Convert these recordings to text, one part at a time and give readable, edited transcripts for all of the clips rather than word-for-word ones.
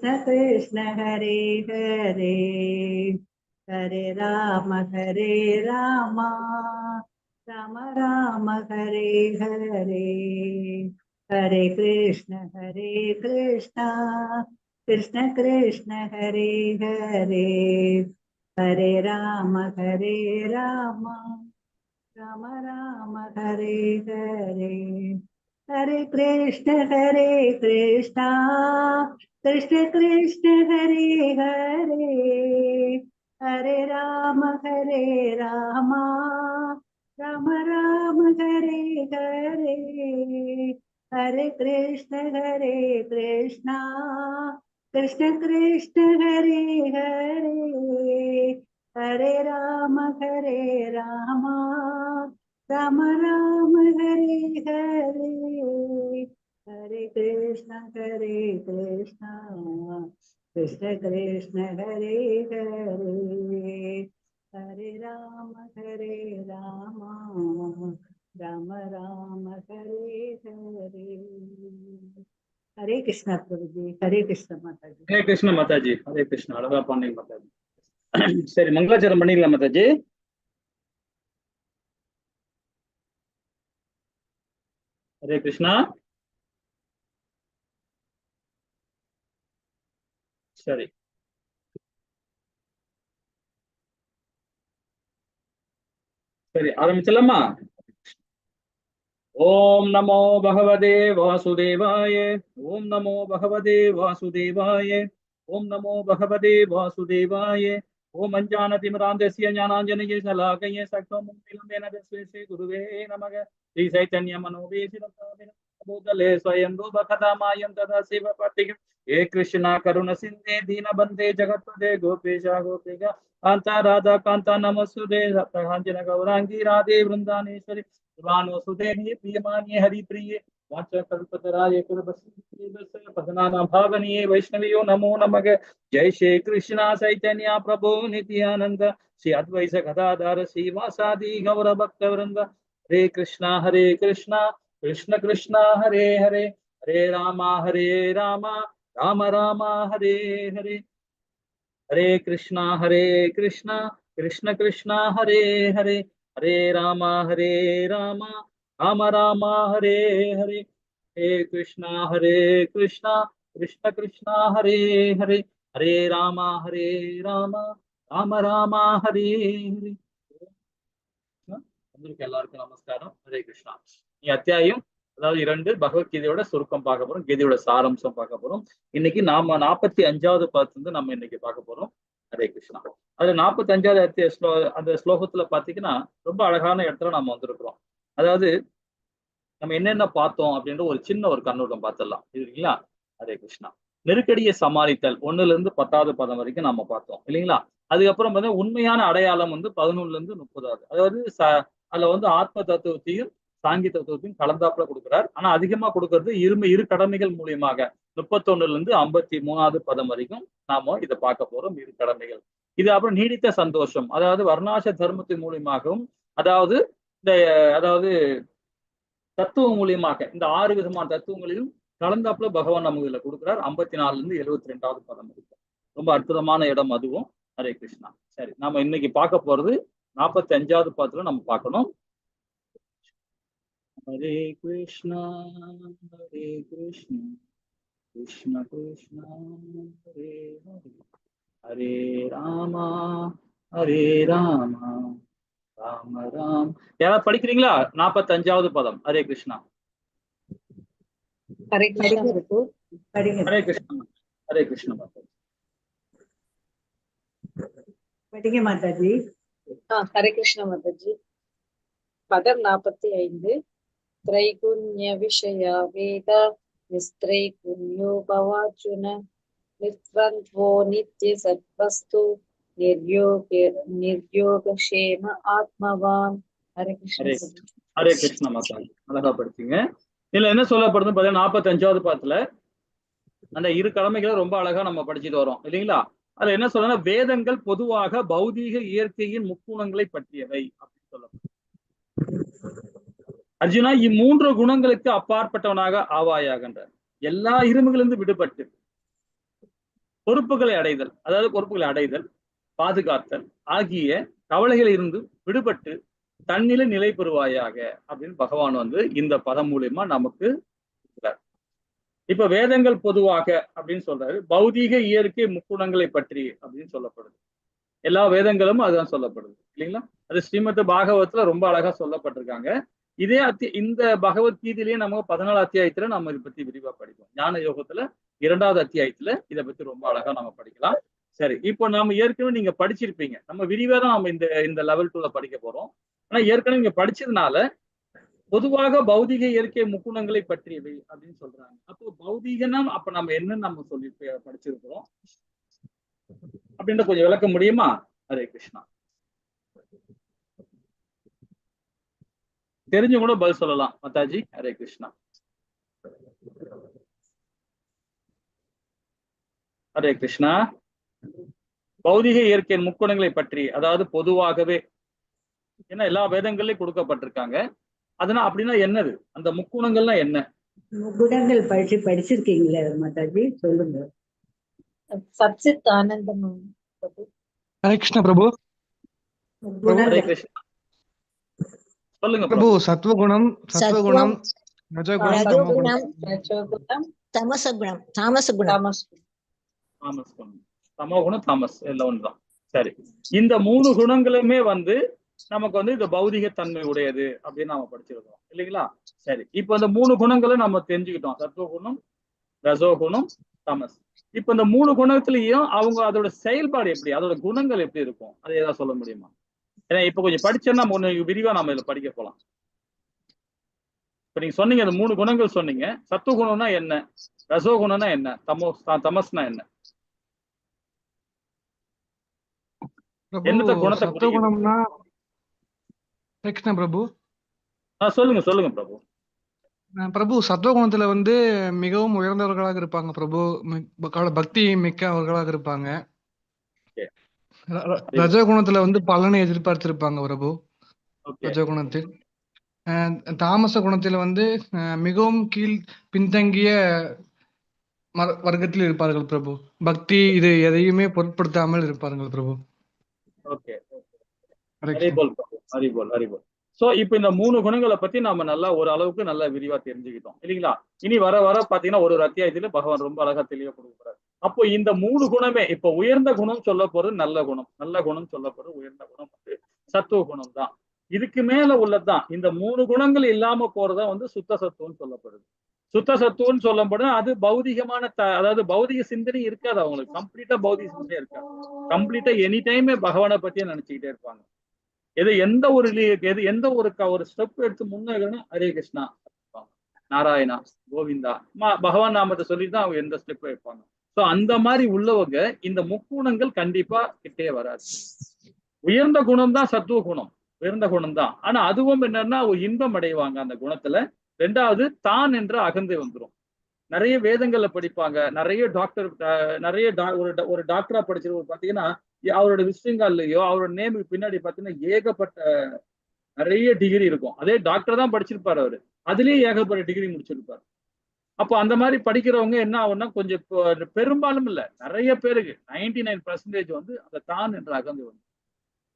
कृष्ण हरे हरे हरे राम राम राम हरे हरे हरे कृष्ण कृष्ण कृष्ण हरे हरे हरे राम राम राम हरे हरे हरे कृष्ण कृष्ण कृष्ण हरे हरे हरे राम राम राम हरे हरे हरे कृष्ण कृष्ण कृष्ण हरे हरे हरे राम राम राम हरे हरे हरे कृष्ण कृष्ण कृष्ण हरे हरे हरे राम राम राम हरे हरे हरे कृष्ण प्रभु जी हरे कृष्ण माता जी हरे कृष्ण माता जी हरे कृष्ण अழகா பண்ணீங்க माता जी சரி மங்களாச்சரம் பண்ணிடலாம் माता जी हरे कृष्णा சரி சரி ஆரம்பிச்சலாமா ओम नमो भगवते वासुदेवाय ओम नमो भगवते वासुदेवाय ओम नमो भगवते वासुदेवाय ओम अञ्जानतिमिरान्धस्य ज्ञानाञ्जनये शलाकये सक्तमुक्तिलम्बेन तस्मै गुरुवे नमः श्री चैतन्य मनोभीष्टं भूतले स्वयं रूपकथामायं तदा शिवपतिः हे कृष्णा करुण सिन्धे दीनबन्धे जगत्पते गोपेशा गोपिका कान्ता राधा कान्ता नमस्ते सप्तकाञ्चन गौराङ्गी राधे वृन्दानेश्वरी वसुदेवी प्रियमान्ये हरिप्रिये वाचकल्पतराय पदनानां भावनीये वैष्णवियो नमो नमः जय श्री कृष्ण चैतन्य प्रभु नित्यानंद श्री अद्वैत गदाधर श्रीवासादि गौर भक्त वृंद हरे कृष्णा कृष्ण कृष्ण हरे हरे हरे राम राम राम हरे हरे हरे कृष्णा कृष्ण कृष्ण हरे हरे हरे राम राम राम हरे हरे हरे कृष्णा कृष्ण कृष्ण हरे हरे हरे राम राम राम हरे हरे எல்லாருக்கும் நமஸ்காரம் ஹரே கிருஷ்ணா அத்தியாயம் அதாவது 2 பகவத்கீதையோட சுருக்கம் பார்க்க போறோம் கீதையோட சாரம்சம் பார்க்க போறோம் இன்னைக்கு நாம 45வது பாத்து நம்ம இன்னைக்கு பார்க்க போறோம் ஹரே கிருஷ்ணா அதுல 45வது அந்த ஸ்லோகத்துல பாத்தீங்கன்னா ரொம்ப அழகான இடத்துல நம்ம வந்திருக்கிறோம் அதாவது நம்ம என்னென்ன பார்த்தோம் அப்படின்ற ஒரு சின்ன ஒரு கண்ணோட்டம் பார்த்துடலாம் இல்லைங்களா ஹரே கிருஷ்ணா நெருக்கடியை சமாளித்தல் 1ல இருந்து 10வது பதம் வரைக்கும் நம்ம பார்த்தோம் இல்லைங்களா அதுக்கப்புறம் பார்த்தீங்கன்னா உண்மையான அடையாளம் 11ல இருந்து 30வது அதாவது அதுல ஆத்ம தத்துவத்தையும் சாங்கி தத்துவத்தையும் கலந்தாப்புல கொடுக்குறார் ஆனா அதிகமா கொடுக்கறது இரு கடமைகள் மூலியமாக 31ல இருந்து 53வது பதம் வரைக்கும் நாம இதை பார்க்க போறோம் இரு கடமைகள் இது அப்புறம் நீடித்த சந்தோஷம் அதாவது வர்ணாச தர்மத்தின் மூலியமாகவும் அதாவது தத்துவம் மூலியமாக இந்த 6 விதமான தத்துவங்களிலும் கலந்தாப்புல பகவான் நமக்கு இதுல கொடுக்குறார் 54ல இருந்து 72வது பதம் இருக்கு ரொம்ப அற்புதமான இடம் அதுவும் ஹரே கிருஷ்ணா சரி நாம இன்னைக்கு பார்க்க போறது 45வது பாத்துல நம்ம பார்க்கணும் ஹரே கிருஷ்ணா கிருஷ்ண கிருஷ்ணா ஹரே ஹரே ஹரே ராமா ராம ராம் யாராவது படிக்கிறீங்களா 45வது பதம் ஹரே கிருஷ்ணா हरे कृष्ण हरे कृष्ण हरे कृष्ण माता படிங்க மாதாஜி हरे कृष्ण माताजी पदम 45 त्रैगुण्य विषय वेद निस्त्रैगुण्यो भवार्जुन निर्द्वन्द्वो नित्य सद्वस्तु निर्योगक्षेम आत्मवान हरे कृष्ण माता அழகா படிச்சீங்க இதுல என்ன சொல்லப்படுதுன்னு பாத்தீங்கன்னா 45வது பாத்துல அந்த இரு கடமைகளை ரொம்ப அழகா நம்ம படிச்சுட்டு வரோம் இல்லைங்களா அதுல என்ன சொல்றா வேதங்கள் பொதுவாக பௌதீக இயற்கையின் முக்குணங்களை பற்றியவை அப்படின்னு சொல்லப்படும் அர்ஜுனா இம்மூன்று குணங்களுக்கு அப்பாற்பட்டவனாக ஆவாயாகின்ற எல்லா இரும்புகளிலிருந்து விடுபட்டு பொறுப்புகளை அடைதல், அதாவது பொறுப்புகளை அடைதல், பாதுகாத்தல் ஆகிய கவலைகளில் இருந்து விடுபட்டு தன்னிலை நிலை பெறுவாயாக அப்படின்னு பகவான் வந்து இந்த பதம் மூலியமா நமக்கு சொல்றார். இப்ப வேதங்கள் பொதுவாக அப்படின்னு சொல்றாரு, பௌதீக இயற்கை முக்குணங்களை பற்றி அப்படின்னு சொல்லப்படுது. எல்லா வேதங்களும் அதுதான் சொல்லப்படுது இல்லைங்களா? அது ஸ்ரீமத் பாகவத்துல ரொம்ப அழகா சொல்லப்பட்டிருக்காங்க. இதே இந்த பகவத்கீதையிலேயே நம்ம 14 அத்தியாயத்துல நம்ம இதை பத்தி விரிவா படிப்போம். ஞான யோகத்துல 2வது அத்தியாயத்துல இதை பத்தி ரொம்ப அழகா நம்ம படிக்கலாம். சரி, இப்போ நாம ஏற்கனவே நீங்க படிச்சிருப்பீங்க. நம்ம விரிவா தான் நம்ம இந்த லெவல் 2ல படிக்க போறோம். ஆனா ஏற்கனவே நீங்க படிச்சதுனால பொதுவாக பௌதிக இயற்கை முக்குணங்களை பற்றியவை அப்படின்னு சொல்றாங்க. அப்போ பௌதிகனா அப்ப நம்ம என்னன்னு நம்ம சொல்லி படிச்சிருக்கிறோம் அப்படின்ற கொஞ்சம் விளக்க முடியுமா? ஹரே கிருஷ்ணா. தெரிஞ்சு கூட பதில் சொல்லலாம் மாதாஜி. ஹரே கிருஷ்ணா. ஹரே கிருஷ்ணா. பௌதிக இயற்கையின் முக்குணங்களை பற்றி, அதாவது பொதுவாகவே, ஏன்னா எல்லா வேதங்கள்லயும் கொடுக்கப்பட்டிருக்காங்க. அதனால அப்படின்னா என்னது, அந்த முக்குணங்கள்லாம் என்ன? குணங்கள் படிச்சிருக்கீங்களே மாதாஜி, சொல்லுங்க. சச்சித் ஆனந்தம் பிரபு. ஹரே கிருஷ்ணா பிரபு. ஹரே கிருஷ்ணா. சொல்லுங்க பிரபு. சத்வகுணம், சத்வகுணம், ரஜோகுணம், ரஜோகுணம், ரஜோகுணம், தமசகுணம், தாமசகுணம், தாமஸ் குணம், தமோகுணம், தாமஸ் எல்லாம் ஒண்ணுதான். சரி, இந்த 3 குணங்களுமே வந்து நமக்கு வந்து இந்த பௌதிக தன்மை உடையது அப்படின்னு நாம படிச்சிருக்கோம் இல்லைங்களா? சரி, இப்ப இந்த 3 குணங்களை நம்ம தெரிஞ்சுக்கிட்டோம். சத்வகுணம், ரஜோகுணம், தமஸ். இப்ப இந்த 3 குணத்திலையும் அவங்க அதோட செயல்பாடு எப்படி, அதோட குணங்கள் எப்படி இருக்கும், அதை ஏதாவது சொல்ல முடியுமா? ஏன்னா இப்ப கொஞ்சம் படிச்சோம்னா விரிவா நம்ம இதுல படிக்க போலாம். இப்ப நீங்க சொன்னீங்க அந்த 3 குணங்கள் சொன்னீங்க. சத்துவகுணம்னா என்ன, ரசோகுணம்னா என்ன, தமஸ்னா என்ன? என்னத்த குணத்தை சத்வகுணம்னா கிருஷ்ணா பிரபு. சொல்லுங்க பிரபு. பிரபு, சத்வகுணத்துல வந்து மிகவும் உயர்ந்தவர்களாக இருப்பாங்க பிரபு. பக்தி மிக்க அவர்களாக இருப்பாங்க. ரஜகுணத்துல வந்து பலனை எதிர்பார்த்திருப்பாங்க பிரபு. ரஜகுணத்தில். தாமச குணத்துல வந்து மிகவும் பின்தங்கிய வர்க்கத்தில் இருப்பார்கள் பிரபு. பக்தி இது எதையுமே பொருட்படுத்தாமல் இருப்பார்கள் பிரபு. ஓகே, ஹரிபோல் பிரபு, ஹரிபோல், ஹரிபோல். சோ இப்ப இந்த 3 குணங்களை பத்தி நாம நல்லா ஒரு அளவுக்கு நல்லா விரிவா தெரிஞ்சுக்கிட்டோம் இல்லைங்களா? இனி வர பாத்தீங்கன்னா ஒரு அத்தியாயத்துல பகவான் ரொம்ப அழகா தெளிவா கொடுக்குறாரு. அப்போ இந்த 3 குணமே, இப்ப உயர்ந்த குணம் சொல்ல போறது நல்ல குணம், நல்ல குணம் சொல்ல போறது உயர்ந்த குணம் வந்து சத்துவ குணம் தான். இதுக்கு மேல உள்ளதுதான் இந்த 3 குணங்கள் இல்லாம போறதா வந்து சுத்த சத்துவம்னு சொல்லப்படுது. சுத்த சத்துவம்னு சொல்லப்படும் அது பௌதிகமான அதாவது பௌதிக சிந்தனை இருக்காது அவங்களுக்கு. கம்ப்ளீட்டா பௌதிக சிந்தனை இருக்காது. கம்ப்ளீட்டா எனி டைமே பகவானை பத்தியே நினைச்சுக்கிட்டே இருப்பாங்க. எந்த ஒரு ஸ்டெப் எடுத்து முன்னேறணும், ஹரே கிருஷ்ணா, நாராயணா, கோவிந்தா, பகவான் நாமத்தை சொல்லிதான் அவங்க எந்த ஸ்டெப் வைப்பாங்க. சோ அந்த மாதிரி உள்ளவங்க இந்த முக்குணங்கள் கண்டிப்பா கிட்டே வராது. உயர்ந்த குணம் தான் சத்துவ குணம், உயர்ந்த குணம் தான். ஆனா அதுவும் என்னன்னா ஒரு இன்பம் அடைவாங்க அந்த குணத்துல. 2வது தான் என்ற அகந்தை வந்துடும். நிறைய வேதங்கள்ல படிப்பாங்க, நிறைய டாக்டர், ஒரு டாக்டரா படிச்சிருக்க பாத்தீங்கன்னா அவரோட விசிட்டிங்கார்லயோ அவரோட நேமுக்கு பின்னாடி பாத்தீங்கன்னா ஏகப்பட்ட நிறைய டிகிரி இருக்கும். அதே டாக்டர் தான் படிச்சிருப்பாரு அவரு, அதுலயே ஏகப்பட்ட டிகிரி முடிச்சிருப்பாரு. அப்போ அந்த மாதிரி படிக்கிறவங்க என்ன ஆகும்னா கொஞ்சம் பெரும்பாலும் இல்ல, நிறைய பேருக்கு 99% வந்து அந்த தான் என்ற அகந்தை வந்து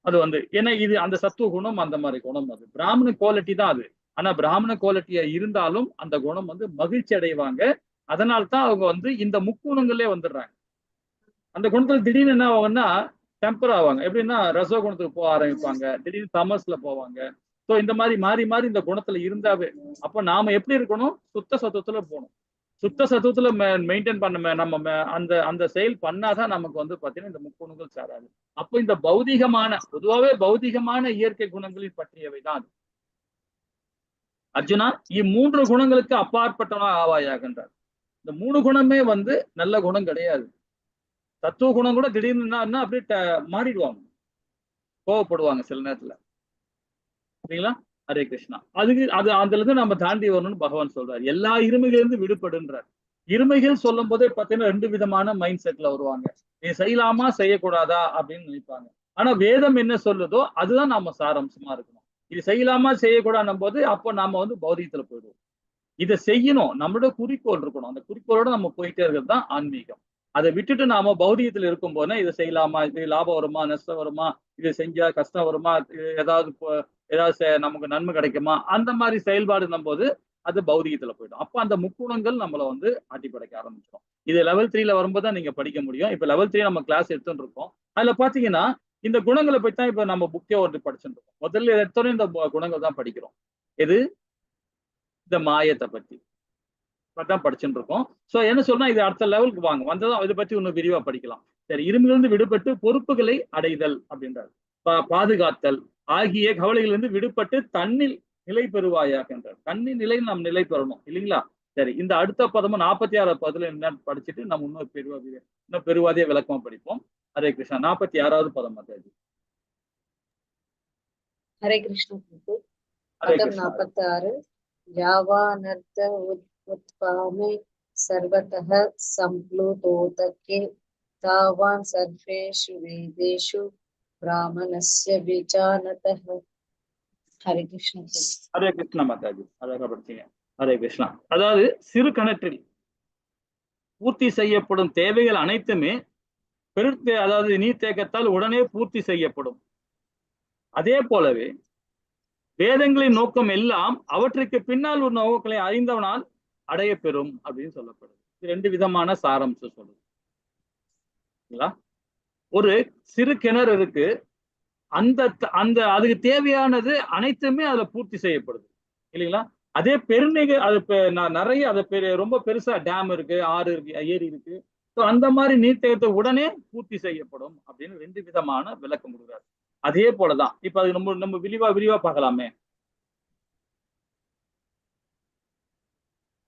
அது வந்து ஏன்னா இது அந்த சத்துவ குணம், அந்த மாதிரி குணம் அது பிராமண குவாலிட்டி தான் அது. ஆனா பிராமண குவாலிட்டியா இருந்தாலும் அந்த குணம் வந்து மகிழ்ச்சி அடைவாங்க. அதனால்தான் அவங்க வந்து இந்த முக்குணங்களே வந்துடுறாங்க. அந்த குணத்துல திடீர்னு என்ன ஆவாங்கன்னா டெம்பர் ஆவாங்க. எப்படின்னா ரசோ குணத்துக்கு போக ஆரம்பிப்பாங்க, திடீர்னு தமஸ்ல போவாங்க. ஸோ இந்த மாதிரி மாறி மாறி இந்த குணத்துல இருந்தாவே அப்ப நாம எப்படி இருக்கணும், சுத்த சத்துவத்துல போகணும். சுத்த சத்துவத்துல மெயின்டைன் பண்ண நம்ம அந்த செயல் பண்ணாதான் நமக்கு வந்து பாத்தீங்கன்னா இந்த முக்குணங்கள் சேராது. அப்போ இந்த பொதுவாகவே பௌதிகமான இயற்கை குணங்களின் பற்றியவை தான் அர்ஜுனா. 3 குணங்களுக்கு அப்பாற்பட்டவனா ஆவாயாகின்றார். இந்த 3 குணமே வந்து நல்ல குணம் கிடையாது. தத்துவ குணம் கூட திடீர்னு அப்படியே மாறிடுவாங்க, கோவப்படுவாங்க சில நேரத்துல, சரிங்களா? ஹரே கிருஷ்ணா. அதுல இருந்து நம்ம தாண்டி வரணும்னு பகவான் சொல்றாரு. எல்லா இருமைகளிலிருந்து விடுபடுன்றார். இருமைகள் சொல்லும் போதே பாத்தீங்கன்னா 2 விதமான மைண்ட் செட்ல வருவாங்க. நீ செய்யலாமா செய்யக்கூடாதா அப்படின்னு நினைப்பாங்க. ஆனா வேதம் என்ன சொல்லுதோ அதுதான் நாம சாரம்சமா இருக்கணும். இது செய்யலாமா செய்யக்கூடாதுன்னும் போது அப்போ நாம வந்து பௌதிகத்துல போயிடுவோம். இதை செய்யணும், நம்மளோட குறிக்கோள் இருக்கணும். அந்த குறிக்கோளோட நம்ம போயிட்டே இருக்கிறது தான் ஆன்மீகம். அதை விட்டுட்டு நாம பௌதிகத்துல இருக்கும் போதுனா இதை செய்யலாமா, இது லாபம் வருமா, நஷ்டம் வருமா, இது செஞ்சா கஷ்டம் வருமா, ஏதாவது நமக்கு நன்மை கிடைக்குமா, அந்த மாதிரி செயல்பாடு போது அது பௌதிகத்துல போயிடும். அப்ப அந்த முக்குணங்கள் நம்மளை வந்து ஆட்டி படைக்க ஆரம்பிச்சிடும். இது லெவல் 3ல வரும்போது தான் நீங்க படிக்க முடியும். இப்ப லெவல் 3 நம்ம கிளாஸ் எடுத்துட்டு இருக்கோம். அதுல பாத்தீங்கன்னா இந்த குணங்களை பத்தி தான் இப்ப நம்ம புக்கே ஒன்று படிச்சுட்டு இருக்கோம். முதல்ல எடுத்தோடனே இந்த குணங்கள் தான் படிக்கிறோம். எது? இந்த மாயத்தை பத்தி தான் படிச்சுட்டு இருக்கோம். சோ என்ன சொன்னா இது அடுத்த லெவலுக்கு வாங்க வந்ததும் இதை பத்தி இன்னும் விரிவா படிக்கலாம். சரி, இரும்பிலிருந்து விடுபட்டு பொறுப்புகளை அடைதல் அப்படின்றார். பாதுகாத்தல் ஆகிய கவலைகளிலிருந்து விடுபட்டு தன்னில் நிலை பெறுவாயாக என்றார். தன்னின் நிலையில் நாம் நிலை பெறணும் இல்லைங்களா? சரி, இந்த அடுத்த பதமும் 46 பதத்துல என்ன படிச்சுட்டு நம்ம இன்னும் பெருவாதிய விளக்கமா படிப்போம். ஹரே கிருஷ்ணா. 46வது பதம் மாதாஜி. ஹரே கிருஷ்ண பிரபு. ஹரே பதம் கிருஷ்ணா. 46. யாவானர்த்த उत्कामे सर्वतः संप्लुतोदके तावान् सर्वेषु वेदेषु ब्राह्मणस्य विजानतः. हरे कृष्ण. ஹரே கிருஷ்ணா மாதாஜி. அழகா படிச்சீங்க. ஹரே கிருஷ்ணா. அதாவது சிறு கணற்றில் பூர்த்தி செய்யப்படும் தேவைகள் அனைத்துமே அதாவது நீர்த்தேக்கத்தால் உடனே பூர்த்தி செய்யப்படும். அதே போலவே வேதங்களின் நோக்கம் எல்லாம் அவற்றுக்கு பின்னால் ஒரு நோக்கங்களை அறிந்தவனால் அடைய பெறும் அப்படின்னு சொல்லப்படுது. இது 2 விதமான சாரம்சம் சொல்லுது. ஒரு சிறு கிணறு இருக்கு, அந்த அதுக்கு தேவையானது அனைத்துமே அதுல பூர்த்தி செய்யப்படுது இல்லைங்களா? அதே அது நிறைய ரொம்ப பெருசா டேம் இருக்கு, ஆறு இருக்கு, ஏரி இருக்கு. அந்த மாதிரி நீர்த்தேக்கத்தை உடனே பூர்த்தி செய்யப்படும் அப்படின்னு 2 விதமான விளக்கம் கொடுக்குறாரு. அதே போலதான் இப்ப அது நம்ம விரிவா பார்க்கலாமே.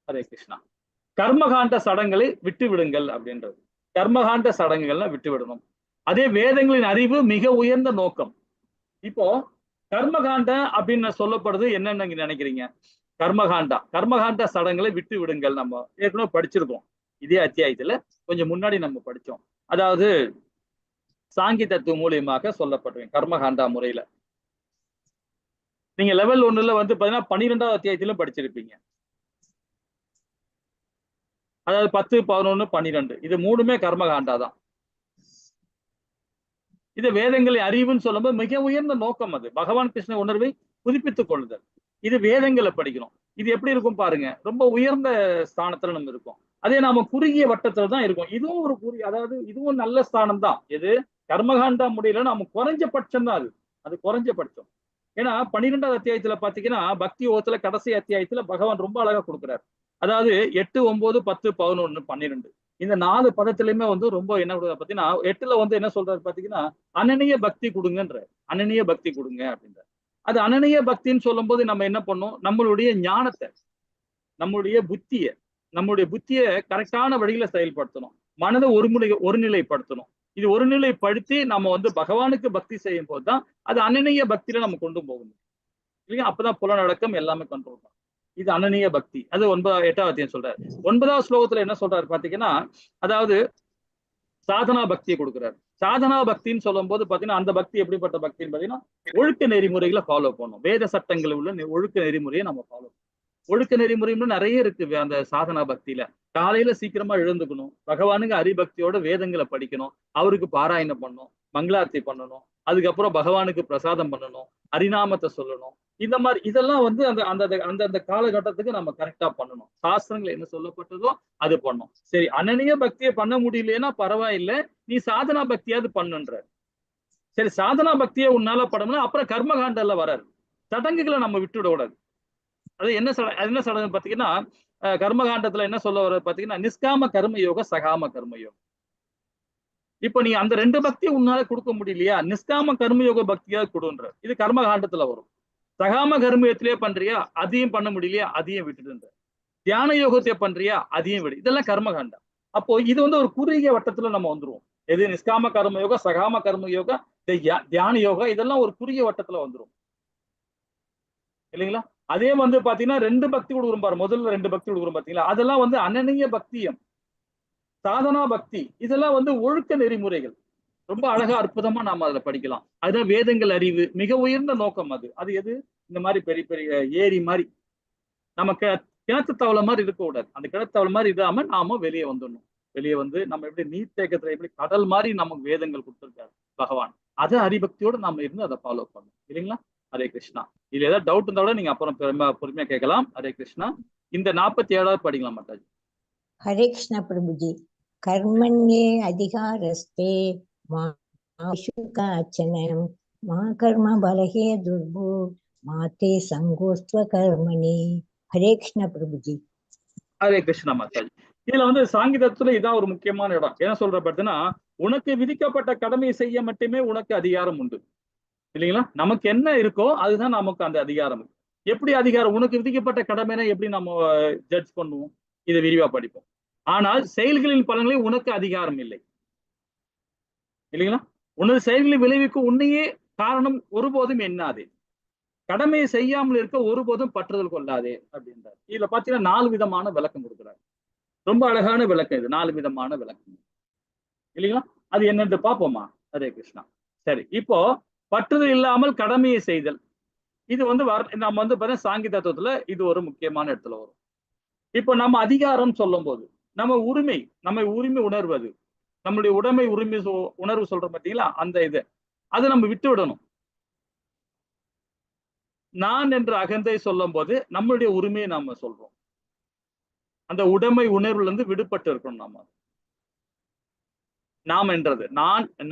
ஹரே கிருஷ்ணா. கர்மகாண்ட சடங்களை விட்டு விடுங்கள் அப்படின்றது. கர்மகாண்ட சடங்குகள்லாம் விட்டு விடணும். அதே வேதங்களின் அறிவு மிக உயர்ந்த நோக்கம். இப்போ கர்மகாண்ட அப்படின்னு சொல்லப்படுது என்னன்னு நீங்க நினைக்கிறீங்க? கர்மகாண்ட சடங்களை விட்டு விடுங்கள். நம்ம ஏற்கனவே படிச்சிருக்கோம் இதே அத்தியாயத்துல, கொஞ்சம் முன்னாடி நம்ம படிச்சோம். அதாவது சாங்கி தத்துவ மூலியமாக சொல்லப்படுறேன் கர்மகாண்டா முறையில. நீங்க லெவல் 1ல வந்து பாத்தீங்கன்னா 12வது அத்தியாயத்திலும் படிச்சிருப்பீங்க. அதாவது 10, 11, 12 இது 3மே கர்மகாண்டா தான். இது வேதங்களை அறிவுன்னு சொல்லும்போது மிக உயர்ந்த நோக்கம் அது. பகவான் கிருஷ்ண உணர்வை புதுப்பித்துக் கொள்ளுதல். இது வேதங்களை படிக்கணும். இது எப்படி இருக்கும் பாருங்க, ரொம்ப உயர்ந்த ஸ்தானத்துல நம்ம இருக்கோம். அதே நாம குறுகிய வட்டத்துல தான் இருக்கும். இதுவும் ஒரு அதாவது இதுவும் நல்ல ஸ்தானம் தான். எது? கர்மகாண்டா முடியல நாம குறைஞ்சபட்சம் தான் அது குறைஞ்சபட்சம். ஏன்னா 12வது அத்தியாயத்துல பாத்தீங்கன்னா பக்தி யோகத்துல கடைசி அத்தியாயத்துல பகவான் ரொம்ப அழகா கொடுக்குறாரு. அதாவது 8, 9, 10, 11, 12 இந்த 4 பதத்திலுமே வந்து ரொம்ப என்ன கொடுக்குறாரு பாத்தீங்கன்னா, 8ல வந்து என்ன சொல்றாரு பாத்தீங்கன்னா அனனிய பக்தி கொடுங்கன்ற. அனனிய பக்தி கொடுங்க அப்படின்ற. அது அனனிய பக்தின்னு சொல்லும் போது நம்ம என்ன பண்ணோம்? நம்மளுடைய ஞானத்தை, நம்மளுடைய புத்தியை கரெக்டான வழியில செயல்படுத்தணும். மனதை ஒருநிலைப்படுத்தணும். இது ஒருநிலைப்படுத்தி நம்ம வந்து பகவானுக்கு பக்தி செய்யும் போதுதான் அது அனனிய பக்தியில நம்ம கொண்டு போகணும் இல்லையா? அப்பதான் புலனடக்கம் எல்லாமே கண்ட்ரோல் பண்ணும். இது அனனிய பக்தி. அது 8வது அத்தியாயம் சொல்றாரு. 9வது ஸ்லோகத்துல என்ன சொல்றாரு பாத்தீங்கன்னா, அதாவது சாதனா பக்தியை கொடுக்குறாரு. சாதனா பக்தின்னு சொல்லும் போது பாத்தீங்கன்னா அந்த பக்தி எப்படிப்பட்ட பக்தின்னு பாத்தீங்கன்னா ஒழுக்க நெறிமுறைகளை ஃபாலோ பண்ணும். வேத சட்டங்கள் உள்ள ஒழுக்க நெறிமுறையை நம்ம ஃபாலோ பண்ணணும். ஒழுக்க நெறிமுறைன்னு நிறைய இருக்கு அந்த சாதனா பக்தியில. காலையில சீக்கிரமா எழுந்துக்கணும், பகவானுக்கு ஹரிபக்தியோட வேதங்களை படிக்கணும், அவருக்கு பாராயணம் பண்ணணும், மங்களார்த்தி பண்ணணும், அதுக்கப்புறம் பகவானுக்கு பிரசாதம் பண்ணணும், ஹரிநாமத்தை சொல்லணும். இந்த மாதிரி இதெல்லாம் வந்து அந்த காலகட்டத்துக்கு நம்ம கரெக்டா பண்ணணும். சாஸ்திரங்கள் என்ன சொல்லப்பட்டதோ அது பண்ணணும். சரி, அனனிய பக்தியை பண்ண முடியலன்னா பரவாயில்லை, நீ சாதனா பக்தியாவது பண்ணுன்ற. சரி, சாதனா பக்தியை உன்னால பண்ணணும்னா அப்புறம் கர்மகாண்டல்ல வராது. சடங்குகளை நம்ம விட்டுவிட கூடாது. அது என்ன சடங்கு பாத்தீங்கன்னா, கர்மகாண்டத்துல என்ன சொல்ல வர பாத்தீங்கன்னா நிஷ்காம கர்மயோக, சகாம கர்மயோகம். இப்ப நீ அந்த 2 பக்தியை உன்னால கொடுக்க முடியலையா, நிஷ்காம கர்மயோக பக்தியாவது கொடுன்ற. இது கர்மகாண்டத்துல வரும். சகாம கர்மயோகத்திலேயே பண்றியா, அதையும் பண்ண முடியலையா, அதையும் விட்டுடுன்ற. தியான யோகத்தை பண்றியா, அதையும் விடு. இதெல்லாம் கர்மகாண்டம். அப்போ இது வந்து ஒரு குறுகிய வட்டத்துல நம்ம வந்துருவோம். எது? நிஷ்காம கர்மயோக, சகாம கர்மயோக, தியான யோகா, இதெல்லாம் ஒரு குறுகிய வட்டத்துல வந்துரும் இல்லைங்களா? அதே வந்து பாத்தீங்கன்னா 2 பக்தி கொடுக்குறோம் பாரு, முதல்ல 2 பக்தி கொடுக்குறோம் பாத்தீங்களா, அதெல்லாம் வந்து அனனிய பக்தியம், சாதனா பக்தி, இதெல்லாம் வந்து ஒழுக்க நெறிமுறைகள். ரொம்ப அழகா அற்புதமா நாம அதுல படிக்கலாம். அதுதான் வேதங்கள் அறிவு மிக உயர்ந்த நோக்கம். அது எது? இந்த மாதிரி பெரிய பெரிய ஏரி மாதிரி நமக்கு கிணத்து தவளை மாதிரி இருக்கக்கூடாது. அந்த கிணத்து தவளை மாதிரி இல்லாம நாம வெளியே வந்துடணும். வெளியே வந்து நம்ம எப்படி நீர்த்தேக்கத்துல எப்படி கடல் மாதிரி நமக்கு வேதங்கள் கொடுத்துருக்காரு பகவான். அதை ஹரிபக்தியோட நம்ம இருந்து அதை ஃபாலோ பண்ணணும் இல்லைங்களா? ஹரே கிருஷ்ணா. இதுல ஏதாவது டவுட் இருந்தா கூட நீங்க அப்புறம் பொறுமையா கேட்கலாம். ஹரே கிருஷ்ணா. இந்த 47வது படிக்கலாம் மாட்டாஜி. हरे कृष्ण प्रभु जी। कर्मण्ये अधिकारस्ते मा काचन मा कर्म बलहे दुर्भो माते संगोस्त्व कर्मणि। हरे कृष्ण प्रभु जी। ஹரே கிருஷ்ணா மாதாஜி. இதுல வந்து சாங்கிதத்துல இதான் ஒரு முக்கியமான இடம். என்ன சொல்ற பார்த்தீங்கன்னா, உனக்கு விதிக்கப்பட்ட கடமையை செய்ய மட்டுமே உனக்கு அதிகாரம் உண்டு இல்லைங்களா? நமக்கு என்ன இருக்கோ அதுதான் நமக்கு அந்த அதிகாரம். எப்படி அதிகாரம்? உனக்கு விதிக்கப்பட்ட கடமைனா எப்படி நம்ம ஜட்ஜ் பண்ணுவோம்? இதை விரிவா படிப்போம். ஆனால் செயல்களின் பலன்களில் உனக்கு அதிகாரம் இல்லை இல்லைங்களா? உனது செயல்களை விளைவிக்கும் உன்னையே காரணம் ஒருபோதும் எண்ணாதே. கடமையை செய்யாமல் இருக்க ஒருபோதும் பற்றுதல் கொள்ளாதே அப்படின்றார். இதுல பாத்தீங்கன்னா 4 விதமான விளக்கம் கொடுக்குறாரு. ரொம்ப அழகான விளக்கம் இது. 4 விதமான விளக்கம் இல்லைங்களா? அது என்னன்னு பார்ப்போமா? ஹரே கிருஷ்ணா. சரி, இப்போ பற்றுதல் இல்லாமல் கடமையை செய்தல், இது வந்து நம்ம வந்து பார்த்தீங்கன்னா சாங்கி தத்துவத்துல இது ஒரு முக்கியமான இடத்துல வரும். இப்போ நம்ம அதிகாரம் சொல்லும் போது நம்ம உரிமை உணர்வது, நம்மளுடைய உடைமை உரிமை உணர்வு சொல்றோம் பார்த்தீங்களா? அந்த இது அதை நம்ம விட்டு விடணும். நான் என்ற அகந்தை சொல்லும் போது நம்மளுடைய உரிமையை நாம சொல்றோம். அந்த உடைமை உணர்வுல இருந்து விடுபட்டு இருக்கணும். நாம் என்றது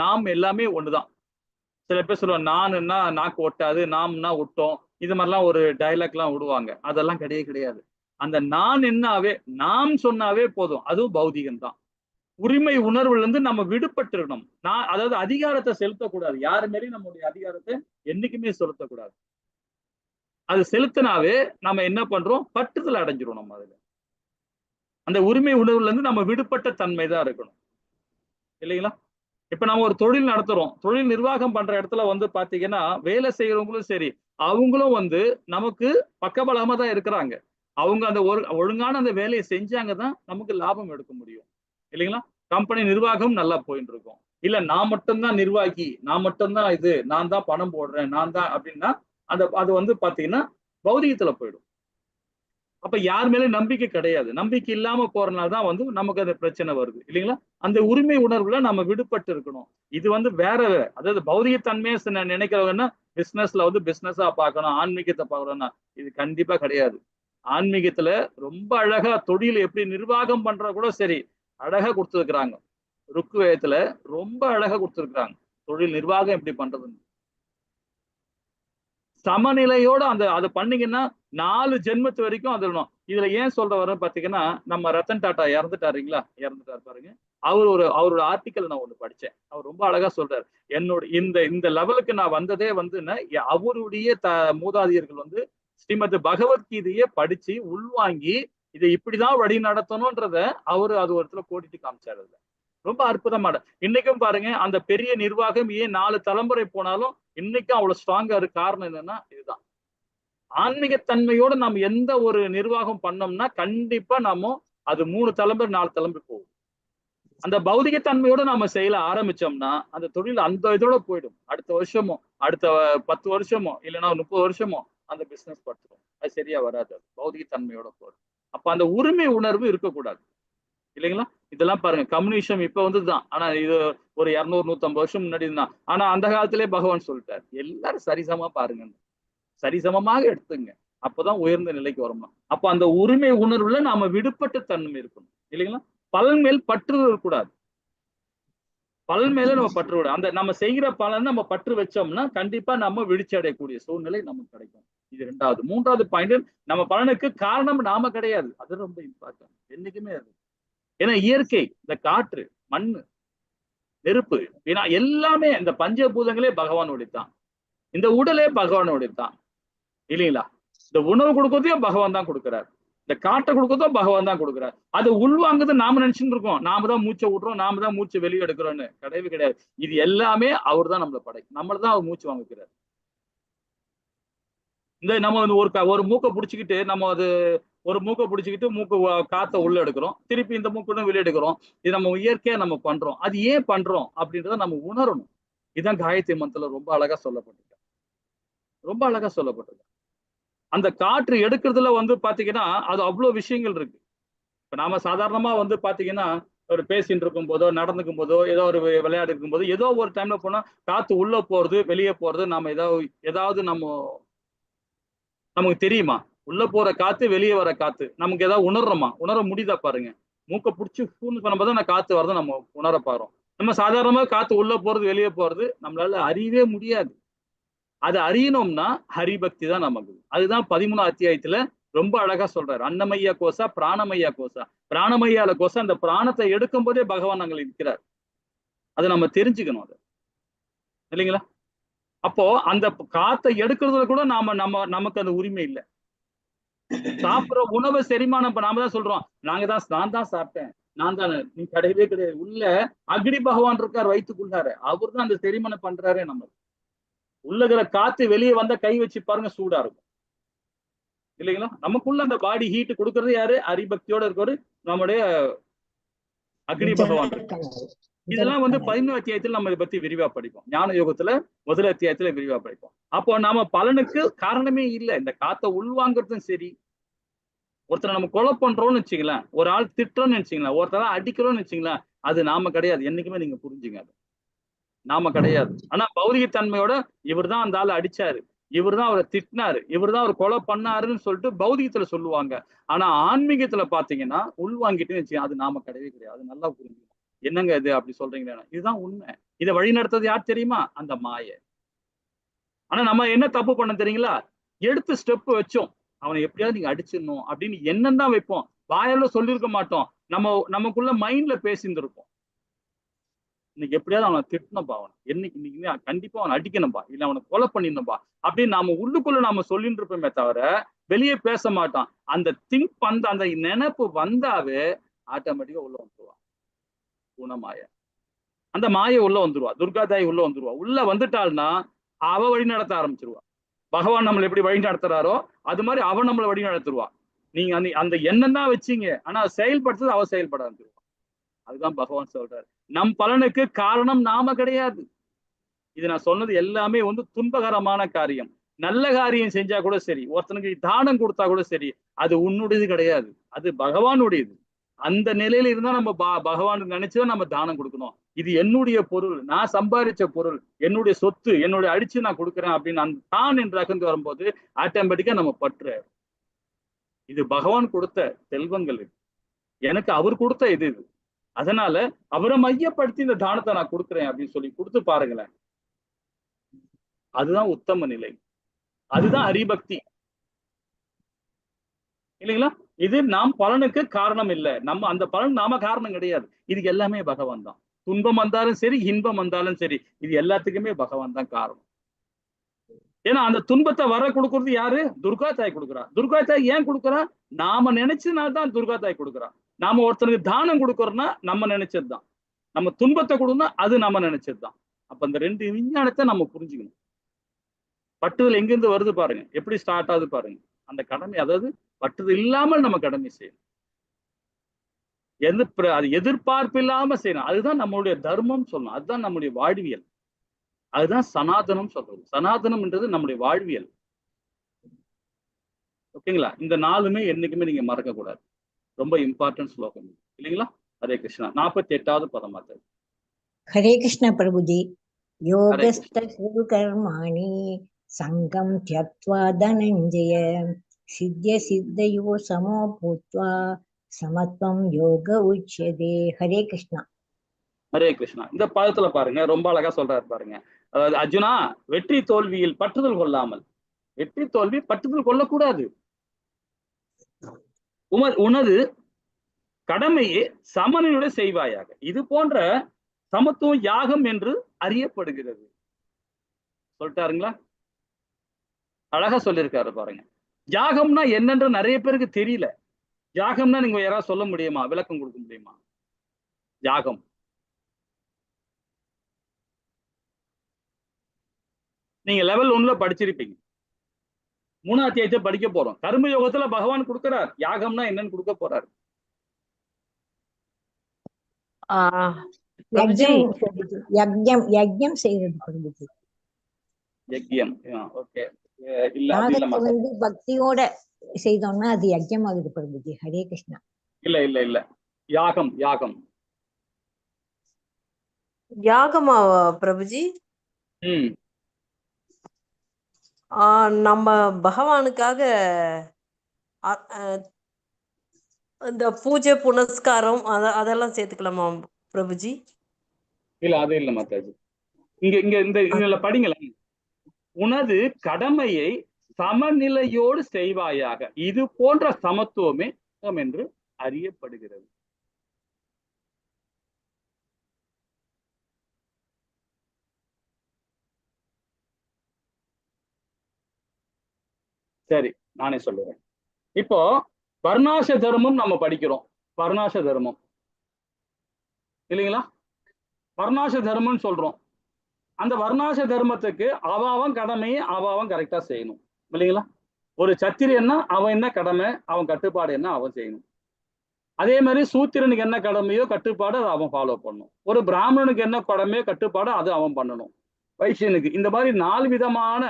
நாம் எல்லாமே ஒண்ணுதான். சில பேர் சொல்லுவாங்க நான்னா நாக்கு ஒட்டாது, நாம்னா ஒட்டும், இது மாதிரிலாம் ஒரு டைலாக் எல்லாம் விடுவாங்க. அதெல்லாம் கிடையாது. அந்த நான் என்னாவே நாம் சொன்னாவே போதும். அதுவும் பௌதிகம் தான். உரிமை உணர்வுல இருந்து நம்ம விடுபட்டு இருக்கணும். அதாவது அதிகாரத்தை செலுத்தக்கூடாது. யாரு மேலேயும் நம்மளுடைய அதிகாரத்தை என்னைக்குமே செலுத்தக்கூடாது. அது செலுத்தினாவே நம்ம என்ன பண்றோம்? பற்றுதல் அடைஞ்சிரும். நம்ம அதுல அந்த உரிமை உணர்வுல இருந்து நம்ம விடுபட்ட தன்மை தான் இருக்கணும் இல்லைங்களா? இப்ப நம்ம ஒரு தொழில் நடத்துறோம், தொழில் நிர்வாகம் பண்ற இடத்துல வந்து பாத்தீங்கன்னா வேலை செய்யறவங்களும் சரி, அவங்களும் வந்து நமக்கு பக்கபலமா தான் இருக்கிறாங்க. அவங்க அந்த ஒழுங்கான அந்த வேலையை செஞ்சாங்கதான் நமக்கு லாபம் எடுக்க முடியும் இல்லைங்களா? கம்பெனி நிர்வாகம் நல்லா போயிட்டு இருக்கும். இல்ல நான் மட்டும்தான் நிர்வாகி, நான் மட்டும்தான் இது, நான் தான் பணம் போடுறேன், நான் தான் அப்படின்னா அது வந்து பாத்தீங்கன்னா பௌதிகத்துல போயிடும். அப்ப யார் மேல நம்பிக்கை கிடையாது. நம்பிக்கை இல்லாம போறதுனாலதான் வந்து நமக்கு அந்த பிரச்சனை வருது இல்லைங்களா? அந்த உரிமை உணர்வுல நம்ம விடுபட்டு இருக்கணும். இது வந்து வேற அதாவது பௌதிகத்தன்மையை நினைக்கிறவங்கன்னா பிசினஸ்ல வந்து பிசினஸா பார்க்கணும், ஆன்மீகத்தை பார்க்கணும்னா இது கண்டிப்பா கிடையாது. ஆன்மீகத்துல ரொம்ப அழகா தொழில் எப்படி நிர்வாகம் பண்ற கூட சரி அழகா கொடுத்துருக்குறாங்க. ருக்குவேதத்துல ரொம்ப அழகா கொடுத்துருக்குறாங்க தொழில் நிர்வாகம் எப்படி பண்றதுன்னு. சமநிலையோட அதை பண்ணீங்கன்னா 4 ஜென்மத்து வரைக்கும் அது. இதுல ஏன் சொல்ற வர பாத்தீங்கன்னா, நம்ம ரத்தன் டாட்டா இறந்துட்டாரு பாருங்க. அவரோட ஆர்டிக்கல் நான் ஒண்ணு படிச்சேன். அவர் ரொம்ப அழகா சொல்றாரு. என்னோட இந்த லெவலுக்கு நான் வந்ததே வந்து அவருடைய மூதாதையர்கள் வந்து ஸ்ரீமத் பகவத்கீதையை படிச்சு உள்வாங்கி இதை இப்படிதான் வழி நடத்தணும்ன்றத அது ஒரு இடத்துல கோடிட்டு காமிச்சாரு. ரொம்ப அற்புதமான. இன்னைக்கும் பாருங்க அந்த பெரிய நிர்வாகம் ஏன் 4 தலைமுறை போனாலும் இன்னைக்கும் அவ்வளவு ஸ்ட்ராங்கா இருக்கு. காரணம் என்னன்னா இதுதான். ஆன்மீகத்தன்மையோட நம்ம எந்த ஒரு நிர்வாகம் பண்ணோம்னா கண்டிப்பா நம்ம அது 3 தலைமுறை 4 தலைமுறை போகும். அந்த பௌதிகத்தன்மையோட நம்ம செய்யல ஆரம்பிச்சோம்னா அந்த தொழில் அந்த இதோட போயிடும். அடுத்த வருஷமோ அடுத்த 10 வருஷமோ இல்லைன்னா 30 வருஷமோ அந்த பிசினஸ் படுத்துரும். அது சரியா வராது. பௌதிகத்தன்மையோட போயிடும். அப்ப அந்த உரிமை உணர்வு இருக்கக்கூடாது இல்லைங்களா? இதெல்லாம் பாருங்க கம்யூனிசம் இப்ப வந்துதான். ஆனா இது ஒரு 200-150 வருஷம் முன்னாடி இருந்தான். ஆனா அந்த காலத்திலே பகவான் சொல்லிட்டார் எல்லாரும் சரிசமா பாருங்க, சரிசமமாக எடுத்துங்க, அப்பதான் உயர்ந்த நிலைக்கு வரணும். அப்ப அந்த உரிமை உணர்வுல நாம விடுபட்ட தன்மை இருக்கணும் இல்லைங்களா? பலன் மேல் பற்று இருக்கக்கூடாது. பலன் மேல நம்ம பற்று விட அந்த நம்ம செய்கிற பலன் நம்ம பற்று வச்சோம்னா கண்டிப்பா நம்ம வீழ்ச்சி அடையக்கூடிய சூழ்நிலை நமக்கு கிடைக்கும். இது 2வது. 3வது பாயிண்ட், நம்ம பலனுக்கு காரணம் நாம கிடையாது. அது ரொம்ப இம்பார்ட்டன்ட். என்னைக்குமே அது. ஏன்னா இயற்கை, இந்த காற்று, மண்ணு, நெருப்பு, எல்லாமே இந்த பஞ்சபூதங்களே பகவானுடையதான். இந்த உடலே பகவானுடையதான் இல்லைங்களா? இந்த உணவு கொடுக்கறதையும் பகவான் தான் கொடுக்கிறார். இந்த காற்றை கொடுக்கறதும் பகவான் தான் கொடுக்கிறார். அது உள்வாங்குறது நாம நினைச்சுட்டு இருக்கோம். நாம தான் மூச்சை விடுறோம், நாம தான் மூச்சு வெளியே எடுக்கிறோம்னு. கிடையாது. இது எல்லாமே அவர் தான் நம்மளை நம்மளதான் அவர் மூச்சு வாங்கிக்கிறார். இந்த நம்ம ஒரு மூக்கை பிடிச்சிக்கிட்டு நம்ம ஒரு மூக்கை பிடிச்சிக்கிட்டு மூக்கு காத்த உள்ள எடுக்கிறோம், திருப்பி இந்த மூக்குன்னு வெளியே எடுக்கிறோம். இது நம்ம இயற்கையா நம்ம பண்றோம். அது ஏன் பண்றோம் அப்படின்றத நம்ம உணரணும். இதுதான் காயத்ரி மந்திரத்துல ரொம்ப அழகா சொல்லப்பட்டிருக்கு. ரொம்ப அழகா சொல்லப்பட்டிருக்கு. அந்த காற்று எடுக்கிறதுல வந்து பாத்தீங்கன்னா அது அவ்வளவு விஷயங்கள் இருக்கு. இப்ப நாம சாதாரணமா வந்து பாத்தீங்கன்னா ஒரு பேசிட்டு இருக்கும் போதோ நடந்துக்கும் போதோ ஏதோ ஒரு விளையாடி இருக்கும் போதோ ஏதோ ஒரு டைம்ல போனா காத்து உள்ள போறது வெளியே போறது நம்ம ஏதாவது நமக்கு தெரியுமா? உள்ள போற காத்து வெளியே வர காத்து நமக்கு ஏதாவது உணர்றோமா? உணர முடியுதா பாருங்க. மூக்கை பிடிச்சி ஃபூன்னு பண்ணும்போது நான் காத்து வரதை நம்ம உணர பாரோம். நம்ம சாதாரணமா காத்து உள்ள போறது வெளியே போறது நம்மளால அறியவே முடியாது. அதை அறியணும்னா ஹரிபக்தி தான் நமக்கு. அதுதான் 13ஆம் அத்தியாயத்துல ரொம்ப அழகா சொல்றாரு. அன்னமய்யா கோசா பிராணமய்யா கோசா. பிராணமய்யால கோசா அந்த பிராணத்தை எடுக்கும் போதே பகவான் அங்க இருக்கிறார். அதை நம்ம தெரிஞ்சுக்கணும். அது இல்லைங்களா? அப்போ அந்த காத்தை எடுக்கிறதுல கூட நமக்கு அந்த உரிமை இல்லை. சாப்பிடுற உணவை செரிமானம் நாம தான் சொல்றோம். நான் தான் சாப்பிட்டேன், நான் தானே. நீ கிடையவே கிடையாது. உள்ள அக்னி பகவான் இருக்கார் வயிற்றுக்குள்ளாரு. அவர் தான் அந்த செரிமானம் பண்றாரே. நம்ம உள்ளகிற காத்து வெளியே வந்தா கை வச்சு பாருங்க, சூடா இருக்கும் இல்லைங்களா? நமக்குள்ள அந்த பாடி ஹீட் கொடுக்கறது யாரு? ஹரிபக்தியோட இருக்கவர் நம்முடைய அக்னி பகவான் இருக்காரு. இதெல்லாம் 11 அத்தியாயத்துல நம்ம இதை பத்தி விரிவா படிப்போம். ஞான யோகத்துல முதல் அத்தியாயத்துல விரிவா படிப்போம். அப்போ நாம பலனுக்கு காரணமே இல்லை. இந்த காத்தை உள்வாங்கிறதும் சரி, ஒருத்தரை நம்ம கொலை பண்றோம்னு வச்சுக்கலாம், ஒரு ஆள் திட்டுறோம்னு வச்சுக்கலாம், ஒருத்தர அடிக்கிறோம்னு வச்சுக்கலாம், அது நாம கிடையாது. என்னைக்குமே நீங்க புரிஞ்சுங்க, அது நாம கிடையாது. ஆனா பௌதிக தன்மையோட இவர் தான் அந்த ஆளை அடிச்சாரு, இவர் தான் அவரை திட்டினாரு, இவர் தான் அவர் கொலை பண்ணாருன்னு சொல்லிட்டு பௌதிகத்துல சொல்லுவாங்க. ஆனா ஆன்மீகத்துல பாத்தீங்கன்னா உள்வாங்கிட்டுன்னு வச்சுக்கோங்க, அது நாம கிடையவே கிடையாது. அது நல்லா புரிஞ்சுக்கணும். என்னங்க இது அப்படி சொல்றீங்களா? இதுதான் உண்மை. இதை வழி நடத்துறது யார் தெரியுமா? அந்த மாயை. ஆனா நம்ம என்ன தப்பு பண்ண தெரியுங்களா? எடுத்து ஸ்டெப் வச்சோம், அவனை எப்படியாவது நீங்க அடிச்சிடணும் அப்படின்னு எண்ணம் தான் வைப்போம். வாயால சொல்லியிருக்க மாட்டோம். நமக்குள்ள மைண்ட்ல பேசியிருந்திருப்போம். இன்னைக்கு எப்படியாவது அவனை திட்டணும்பா, அவனை இன்னைக்கு கண்டிப்பா அவனை அடிக்கணும்பா, இல்ல அவனை கொலை பண்ணிடணும்பா அப்படின்னு நாம உள்ளுக்குள்ள நாம சொல்லிட்டு இருப்போமே தவிர வெளியே பேச மாட்டான். அந்த திங்க் அந்த நினைப்பு வந்தாவே ஆட்டோமேட்டிக்கா உள்ள வந்துருவான் குணமாய. அந்த மாயை உள்ள வந்துருவா, துர்காதாய் உள்ள வந்துருவா. உள்ள வந்துட்டாள்னா அவ வழி நடத்த ஆரம்பிச்சிருவா. பகவான் நம்மளை எப்படி வழி நடத்துறாரோ அது மாதிரி அவன் நம்மளை வழி நடத்துருவா. நீங்க அந்த எண்ணம் தான் வச்சீங்க, ஆனா செயல்படுத்துறது அவ செயல்பட ஆரம்பிச்சிருவா. அதுதான் பகவான் சொல்றாரு, நம் பலனுக்கு காரணம் நாம கிடையாது. இது நான் சொன்னது எல்லாமே துன்பகரமான காரியம். நல்ல காரியம் செஞ்சா கூட சரி, ஒருத்தனுக்கு தானம் கொடுத்தா கூட சரி, அது உன்னுடையது கிடையாது, அது பகவானுடையது. அந்த நிலையில இருந்தா நம்ம பகவானுக்கு நினைச்சுதான் நம்ம தானம் கொடுக்கணும். இது என்னுடைய பொருள், நான் சம்பாதிச்ச பொருள், என்னுடைய சொத்து, என்னுடைய அடிச்சு நான் கொடுக்குறேன் அப்படின்னு அந்த தான் என்று அகந்து வரும்போது ஆட்டோமேட்டிக்கா நம்ம பற்று. இது பகவான் கொடுத்த செல்வங்கள், எனக்கு அவர் கொடுத்த இது. அதனால அவரை மையப்படுத்தி இந்த தானத்தை நான் கொடுக்குறேன் அப்படின்னு சொல்லி கொடுத்து பாருங்களேன். அதுதான் உத்தம நிலை, அதுதான் ஹரிபக்தி இல்லைங்களா? இது நாம் பலனுக்கு காரணம் இல்லை. நம்ம அந்த பலன் நாம காரணம் கிடையாது. இதுக்கு எல்லாமே பகவான் தான். துன்பம் வந்தாலும் சரி, இன்பம் வந்தாலும் சரி, இது எல்லாத்துக்குமே பகவான் தான் காரணம். ஏன்னா அந்த துன்பத்தை வர கொடுக்கறது யாரு? துர்கா தாய் கொடுக்குறா. துர்கா தாய் ஏன் கொடுக்குறா? நாம நினைச்சதுனால்தான் துர்கா தாய் கொடுக்குறா. நாம ஒருத்தனுக்கு தானம் கொடுக்கறோம்னா நம்ம நினைச்சதுதான், நம்ம துன்பத்தை கொடுனா அது நம்ம நினைச்சதுதான். அப்ப இந்த ரெண்டு விஞ்ஞானத்தை நம்ம புரிஞ்சுக்கணும். பட்டுதல் எங்கிருந்து வருது பாருங்க, எப்படி ஸ்டார்ட் ஆகுது பாருங்க. அந்த கடமை, அதாவது பட்டுதல் இல்லாமல் நம்ம கடமை செய்யணும், அது எதிர்பார்ப்பு இல்லாம செய்யணும். அதுதான் நம்மளுடைய தர்மம் சொல்லணும், அதுதான் நம்முடைய வாழ்வியல், அதுதான் சனாதனம் சொல்றது. சனாதனம்ன்றது நம்முடைய வாழ்வியல். ஓகேங்களா? இந்த நாளுமே என்னைக்குமே நீங்க மறக்க கூடாது. ரொம்ப இம்பார்ட்டன்ட் ஸ்லோகம் இல்லைங்களா? ஹரே கிருஷ்ணா. 48வது பதமாத்த. ஹரே கிருஷ்ண பிரபுஜி. யோகஸ்தகுரு கர்மாணி சங்கம் த்யக்த்வா தனஞ்சய சித்ய சித்தயோ சமோ பூத்வா சமத்வம் யோக உச்யதே. ஹரே கிருஷ்ணா. ஹரே கிருஷ்ணா. இந்த பதத்துல பாருங்க, ரொம்ப அழகா சொல்றாரு பாருங்க. அதாவது அர்ஜுனா, வெற்றி தோல்வியில் பற்றுதல் கொள்ளாமல். வெற்றி தோல்வி பற்றுதல் கொள்ளக்கூடாது. உனது கடமையே சமநிலையோட செய்வாயாக. இது போன்ற சமத்துவம் யாகம் என்று அறியப்படுகிறது. சொல்லிட்டாருங்களா? அழகா சொல்லியிருக்காரு பாருங்க. யாகம்னா என்னன்ற நிறைய பேருக்கு தெரியல. யாகம்னா நீங்க யாராவது சொல்ல முடியுமா? விளக்கம் கொடுக்க முடியுமா? யாகம் நீங்க லெவல் 1ல படிச்சிருப்பீங்க. 3ஆம் அத்தியாயத்தை படிக்க போறோம். கர்ம யோகத்துல பகவான் கொடுக்கிறார். யாகம்னா என்னன்னு கொடுக்க போறாரு. யஜ்யம் செய்யறது பிரபுஜி. யஜ்யம். ஓகே. பக்தியோட செய்தோம்னா அது யஜ்யம் ஆகுது பிரபுஜி. ஹரே கிருஷ்ணா. இல்ல யாகம் யாகமா பிரபுஜி? ம் நம்ம பகவானுக்காக இந்த பூஜை புனஸ்காரம் அதெல்லாம் சேர்த்துக்கலாமா பிரபுஜி? இல்ல அது இல்ல மாதாஜி. இங்க இங்க இந்த இதுல படிங்களேன். உனது கடமையை சமநிலையோடு செய்வாயாக, இது போன்ற சமத்துவமே என்று அறியப்படுகிறது. சரி, நானே சொல்லுறேன். இப்போ வர்ணாச தர்மம் நம்ம படிக்கிறோம். வர்ணாச தர்மம் இல்லைங்களா? வர்ணாச தர்மம்னு சொல்றோம். அந்த வர்ணாச தர்மத்துக்கு அவன் கடமையை அவன் கரெக்டா செய்யணும் இல்லைங்களா? ஒரு சத்திரியன்னா அவன் என்ன கடமை, அவன் கட்டுப்பாடு என்ன அவன் செய்யணும். அதே மாதிரி சூத்திரனுக்கு என்ன கடமையோ கட்டுப்பாடு அதை அவன் ஃபாலோ பண்ணணும். ஒரு பிராமணனுக்கு என்ன கடமையோ கட்டுப்பாடு அது அவன் பண்ணணும். வைசியனுக்கு இந்த மாதிரி 4 விதமான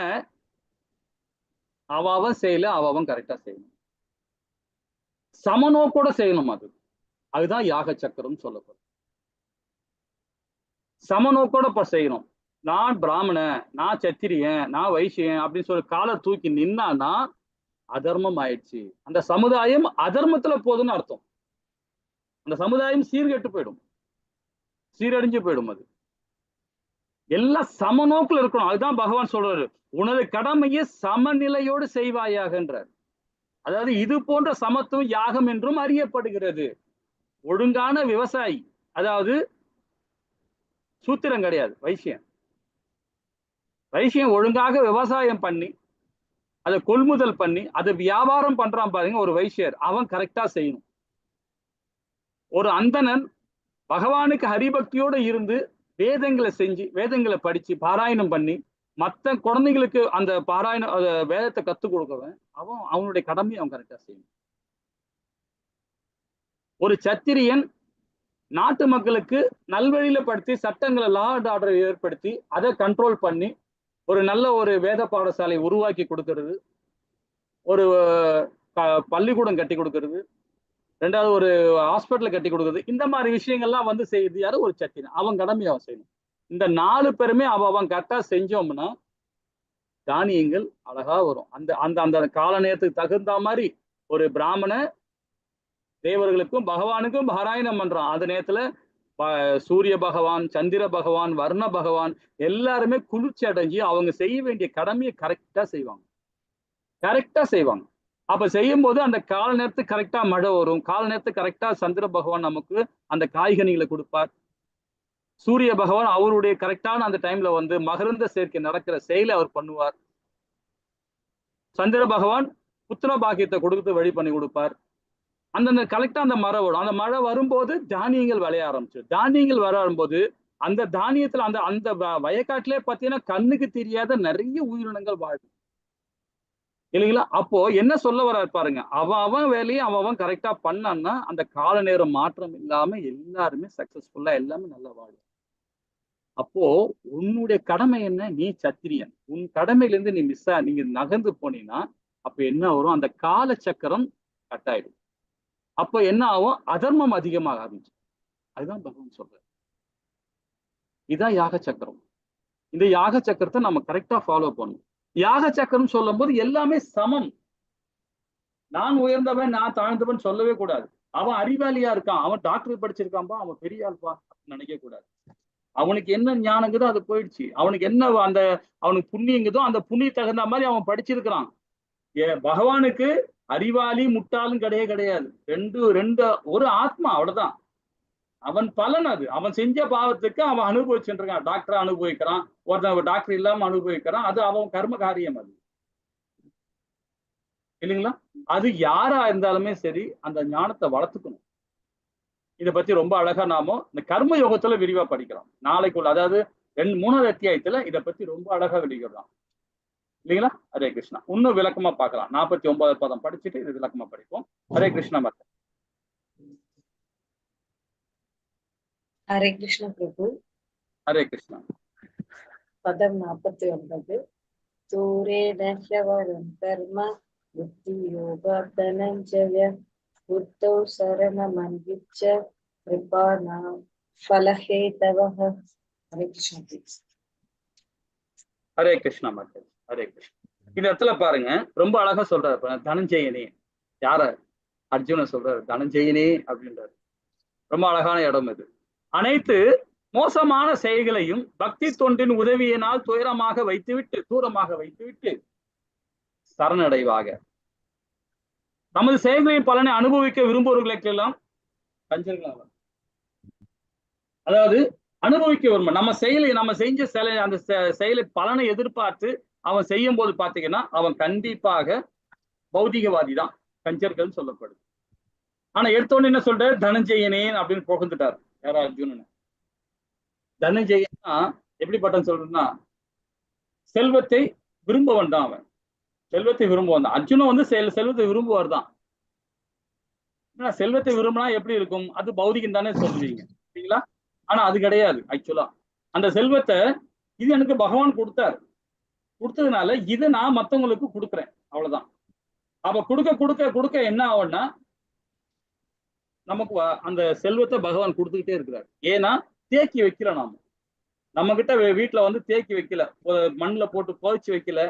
அவன் செய்யல அவன் கரெக்டா செய்யணும். சமநோக்கோட செய்யணும். அதுதான் யாக சக்கரம் சொல்லப்படும். சமநோக்கோட செய்யணும். நான் பிராமணன், நான் சத்திரியன், நான் வைசியன் அப்படின்னு சொல்லி காலை தூக்கி நின்னான்னா அதர்மம் ஆயிடுச்சு. அந்த சமுதாயம் அதர்மத்துல போகுதுன்னு அர்த்தம். அந்த சமுதாயம் சீர்கெட்டு போயிடும், சீரழிஞ்சு போயிடும். அது எல்லாம் சமநோக்கில் இருக்கணும். அதுதான் பகவான் சொல்றாரு, உனது கடமையை சமநிலையோடு செய்வாயாகன்றார். அதாவது இது போன்ற சமத்துவம் யாகம் என்றும் அறியப்படுகிறது. ஒழுங்கான விவசாயி, அதாவது சூத்திரம் கிடையாது, வைசியன். வைசியன் ஒழுங்காக விவசாயம் பண்ணி அதை கொள்முதல் பண்ணி அதை வியாபாரம் பண்றான் பாருங்க, ஒரு வைசியர், அவன் கரெக்டா செய்யணும். ஒரு அந்தணன் பகவானுக்கு ஹரிபக்தியோட இருந்து வேதங்களை செஞ்சு வேதங்களை படிச்சு பாராயணம் பண்ணி மற்ற குழந்தைகளுக்கு அந்த பாராயண வேதத்தை கத்துக் கொடுக்கவன் அவனுடைய கடமையை அவன் கரெக்டா செய்யணும். ஒரு சத்திரியன் நாட்டு மக்களுக்கு நல்வழியில படுத்தி சட்டங்களை லா அண்ட் ஆர்டரை ஏற்படுத்தி அதை கண்ட்ரோல் பண்ணி ஒரு நல்ல ஒரு வேத பாடசாலை உருவாக்கி கொடுக்கறது, ஒரு பள்ளிக்கூடம் கட்டி கொடுக்கறது, 2வது ஒரு ஹாஸ்பிட்டல் கட்டி கொடுக்குறது, இந்த மாதிரி விஷயங்கள்லாம் செய்யுது யாரு? ஒரு சத்திரியன். அவன் கடமையை அவன் செய்யணும். இந்த 4 பேருமே அவன் கரெக்டா செஞ்சோம்னா தானியங்கள் அழகா வரும். அந்த அந்த அந்த கால நேரத்துக்கு தகுந்த மாதிரி ஒரு பிராமண தேவர்களுக்கும் பகவானுக்கும் பாராயணம் பண்றான். அந்த நேரத்துல சூரிய பகவான், சந்திர பகவான், வர்ண பகவான் எல்லாருமே குளிர்ச்சி அடைஞ்சு அவங்க செய்ய வேண்டிய கடமையை கரெக்டா செய்வாங்க. அப்ப செய்யும் போது அந்த கால நேரத்துக்கு கரெக்டா மழை வரும், கால நேரத்துக்கு கரெக்டா சந்திர பகவான் நமக்கு அந்த காய்கனிகளை கொடுப்பார். சூரிய பகவான் அவருடைய கரெக்டான அந்த டைம்ல மகரந்த சேர்க்கை நடக்கிற செயலை அவர் பண்ணுவார். சந்திர பகவான் புத்திர பாக்கியத்தை கொடுத்து வழி பண்ணி கொடுப்பார். அந்த கரெக்டா அந்த மழை வரும். அந்த மழை வரும்போது தானியங்கள் விளைய ஆரம்பிச்சு. தானியங்கள் வரும்போது அந்த தானியத்துல அந்த அந்த வயக்காட்டிலே பார்த்தீங்கன்னா கண்ணுக்கு தெரியாத நிறைய உயிரினங்கள் வாழும் இல்லைங்களா? அப்போ என்ன சொல்ல வர பாருங்க, அவன் வேலையை அவன் கரெக்டா பண்ணான்னா அந்த கால நேரம் மாற்றம் இல்லாம எல்லாருமே சக்சஸ்ஃபுல்லா எல்லாமே நல்லா வாழும். அப்போ உன்னுடைய கடமை என்ன? நீ சத்திரியன், உன் கடமையிலேருந்து நீங்க நகர்ந்து போனீங்கன்னா அப்ப என்ன வரும்? அந்த கால சக்கரம் கட்டாயிடும். அப்ப என்ன ஆகும்? அதர்மம் அதிகமாக ஆரம்பிச்சு. அதுதான் பகவான் சொல்ற. இதுதான் யாக சக்கரம். இந்த யாக சக்கரத்தை நம்ம கரெக்டா ஃபாலோ பண்ணணும். யாக சக்கரம் சொல்லும் போது எல்லாமே சமம். நான் உயர்ந்தவன் நான் தாழ்ந்தவன் சொல்லவே கூடாது. அவன் அறிவாளியா இருக்கான், அவன் டாக்டர் படிச்சிருக்கான்பா, அவன் பெரிய ஆள்பா நினைக்க கூடாது. அவனுக்கு என்ன ஞானங்குதோ அது போயிடுச்சு. அவனுக்கு என்ன அவனுக்கு புண்ணியங்குதோ அந்த புண்ணிய தகுந்த மாதிரி அவன் படிச்சிருக்கிறான். பகவானுக்கு அறிவாளி முட்டாளும் கிடையாது. ரெண்டு ஒரு ஆத்மா, அவ்வளவுதான். அவன் பலன் அது. அவன் செஞ்ச பாவத்துக்கு அவன் அனுபவிச்சுட்டு இருக்கான். டாக்டரா அனுபவிக்கிறான், ஒருத்தன் டாக்டர் இல்லாம அனுபவிக்கிறான். அது அவன் கர்ம காரியம் அது இல்லைங்களா? அது யாரா இருந்தாலுமே சரி அந்த ஞானத்தை வளர்த்துக்கணும். இதை பத்தி ரொம்ப அழகா நாம இந்த கர்ம யோகத்துல விரிவா படிக்கிறோம் நாளைக்குள்ள. அதாவது 3வது அத்தியாயத்துல இதை பத்தி ரொம்ப அழகா விளக்கிறோம் இல்லைங்களா? ஹரே கிருஷ்ணா. இன்னும் விளக்கமா பார்க்கலாம். 49வது பதம் படிச்சுட்டு இது விளக்கமா படிப்போம். ஹரே கிருஷ்ணா. ஹரே கிருஷ்ண பிரபு. ஹரே கிருஷ்ணா. பதம் 49. தூரேன ஹ்யவரம் கர்ம புத்தி யோக தனஞ்சய புத்தௌ சரணமன்விச்ச கிருபாணா ஃபலஹேதவஹ ஹரே கிருஷ்ணா please. ஹரே கிருஷ்ணா மக்கள், ஹரே கிருஷ்ணா. இந்த இடத்துல பாருங்க, ரொம்ப அழகா சொல்றாரு தனஞ்செயனே. யார? அர்ஜுன சொல்றாரு தனஞ்செயனே அப்படின்றாரு. ரொம்ப அழகான இடம் இது. அனைத்து மோசமான செயல்களையும் பக்தி தொண்டின் உதவியினால் தூரமாக வைத்துவிட்டு சரணடைவாக. நமது செயல்களின் பலனை அனுபவிக்க விரும்புவர்களுக்கெல்லாம் கஞ்சர்களாக, அதாவது அனுபவிக்க விரும்ப நம்ம செஞ்ச அந்த செயலை பலனை எதிர்பார்த்து அவன் செய்யும் போது பாத்தீங்கன்னா அவன் கண்டிப்பாக பௌதிகவாதி தான், கஞ்சர்கள் சொல்லப்படுது. ஆனா எடுத்தோன்னு என்ன சொல்ற, தனஞ்செயனேன் அப்படின்னு புகழ்ந்துட்டார் யாரா அர்ஜுனன். தனஞ்செயனா எப்படிப்பட்டன்னு சொல்றதுன்னா, செல்வத்தை விரும்பவன் தான் அவன், செல்வத்தை விரும்புவான் தான். அர்ஜுனன் வந்து செல்வத்தை விரும்புவார் தான். செல்வத்தை விரும்பினா எப்படி இருக்கும், அது பௌதிகம் தானே சொல்லுவீங்க சரிங்களா? ஆனா அது கிடையாது. ஆக்சுவலா அந்த செல்வத்தை இது எனக்கு பகவான் கொடுத்ததுனால இதை நான் மத்தவங்களுக்கு கொடுக்குறேன், அவ்வளவுதான். அப்ப கொடுக்க என்ன ஆகும்னா, நமக்கு அந்த செல்வத்தை பகவான் கொடுத்துக்கிட்டே இருக்கிறார். ஏன்னா தேக்கி வைக்கல, நம்ம கிட்ட வீட்டுல வந்து தேக்கி வைக்கல, மண்ணுல போட்டு புதைச்சு வைக்கல,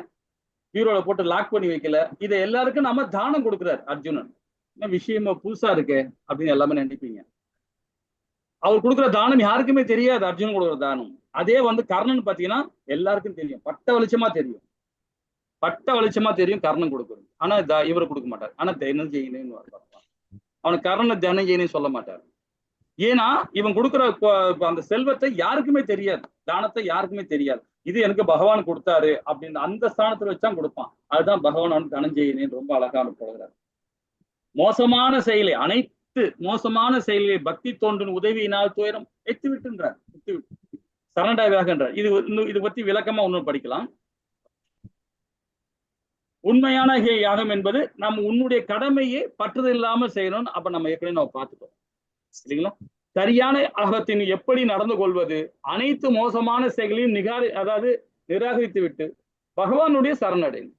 பீரோல போட்டு லாக் பண்ணி வைக்கல. இதை எல்லாருக்கும் நம்ம தானம் கொடுக்குறாரு அர்ஜுனன். என்ன விஷயமா புதுசா இருக்கு அப்படின்னு எல்லாமே நினைப்பீங்க. அவர் கொடுக்குற தானம் யாருக்குமே தெரியாது, அர்ஜுனன் கொடுக்குற தானம். அதே வந்து கர்ணன் பாத்தீங்கன்னா எல்லாருக்கும் தெரியும், பட்ட வெளிச்சமா தெரியும் கர்ணன் கொடுக்குறது. ஆனா இவர் கொடுக்க மாட்டார். ஆனா தனஞ்செயனேன்னு அவனுக்கு கர்ணனை தனஞ்செயனேன்னு சொல்ல மாட்டார். ஏன்னா இவன் கொடுக்குற அந்த செல்வத்தை யாருக்குமே தெரியாது, தானத்தை யாருக்குமே தெரியாது. இது எனக்கு பகவான் கொடுத்தாரு அப்படின்னு அந்த ஸ்தானத்துல வச்சான் கொடுப்பான். அதுதான் பகவான் அவனுக்கு தனஞ்செயனேன்னு ரொம்ப அழகான போகிறார். மோசமான மோசமான செயலை பக்தி தோன்றின் உதவியினால் துயரம் விட்டுன்றார், சரணடைவாகன்றார். இது பத்தி விளக்கமா ஒன்னும் படிக்கலாம். உண்மையான யாகம் என்பது நம்ம உன்னுடைய கடமையை பற்றுதல் இல்லாம செய்யணும். அப்ப நம்ம ஏற்கனவே நம்ம பார்த்துட்டோம் சரிங்களா? சரியான யாகத்தின் எப்படி நடந்து கொள்வது, அனைத்து மோசமான செயல்களையும் நிராகரித்து விட்டு பகவானுடைய சரணடையும்.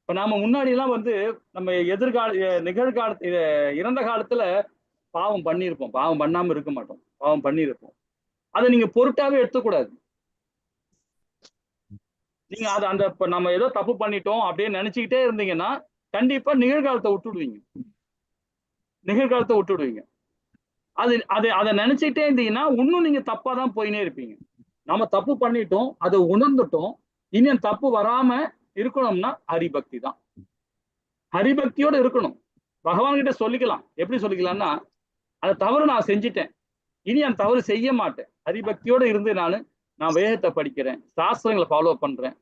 இப்ப நாம முன்னாடி எல்லாம் வந்து நம்ம இறந்த காலத்துல பாவம் பண்ணியிருப்போம், பாவம் பண்ணாம இருக்க மாட்டோம், பாவம் பண்ணியிருப்போம். அதை நீங்க பொருட்டாவே எடுத்துக்கூடாது. நீங்க நம்ம ஏதோ தப்பு பண்ணிட்டோம் அப்படின்னு நினைச்சுக்கிட்டே இருந்தீங்கன்னா கண்டிப்பா நிகழ்காலத்தை விட்டுடுவீங்க. அதை நினைச்சுக்கிட்டே இருந்தீங்கன்னா இன்னும் நீங்க தப்பா தான் போயினே இருப்பீங்க. நம்ம தப்பு பண்ணிட்டோம், அதை உணர்ந்துட்டோம், இனி தப்பு வராம இருக்கணும்னா ஹரிபக்தி தான். ஹரிபக்தியோட இருக்கணும். பகவான் கிட்ட சொல்லிக்கலாம். எப்படி சொல்லிக்கலாம்னா, அந்த தவறு நான் செஞ்சுட்டேன், இனி அந்த தவறு செய்ய மாட்டேன், ஹரிபக்தியோட இருந்து நான் வேதத்தை படிக்கிறேன், சாஸ்திரங்களை ஃபாலோ பண்றேன்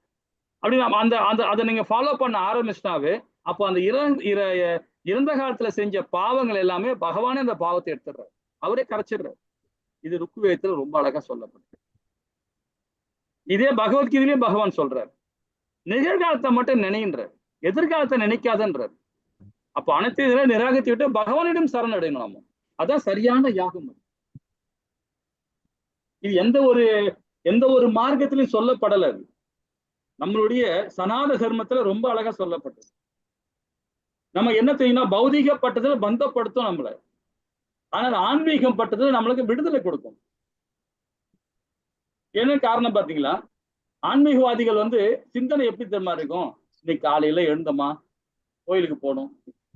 அப்படின்னு அதை நீங்க ஃபாலோ பண்ண ஆரம்பிச்சிட்டாவே அப்போ அந்த இறந்த காலத்துல செஞ்ச பாவங்கள் எல்லாமே பகவானே அந்த பாவத்தை எடுத்துடுறாரு, அவரே கரைச்சிடுறாரு. இது ருக்குவேதத்துல ரொம்ப அழகா சொல்லப்படுது. இதே பகவத்கீதையிலையும் பகவான் சொல்றாரு, நிகழ்காலத்தை மட்டும் நினைன்றார், எதிர்காலத்தை நினைக்காதன்றார். அப்ப அனைத்து இதில் நிராகரித்து விட்டு பகவானிடம் சரணடையணும் நாம. அதான் சரியான யாகம். இது எந்த ஒரு மார்க்கத்திலையும் சொல்லப்படல. அது நம்மளுடைய சனாத தர்மத்துல ரொம்ப அழகா சொல்லப்பட்டது. நம்ம என்ன செய்யணும், பௌதிகப்பட்டதுல பந்தப்படுத்தும் நம்மள, ஆனால் ஆன்மீகம் பட்டதுல நம்மளுக்கு விடுதலை கொடுக்கும். என்ன காரணம் பாத்தீங்களா, ஆன்மீகவாதிகள் வந்து சிந்தனை எப்படி தெரியுமா இருக்கும், இன்னைக்கு காலையில எழுந்தோமா கோயிலுக்கு போகணும்,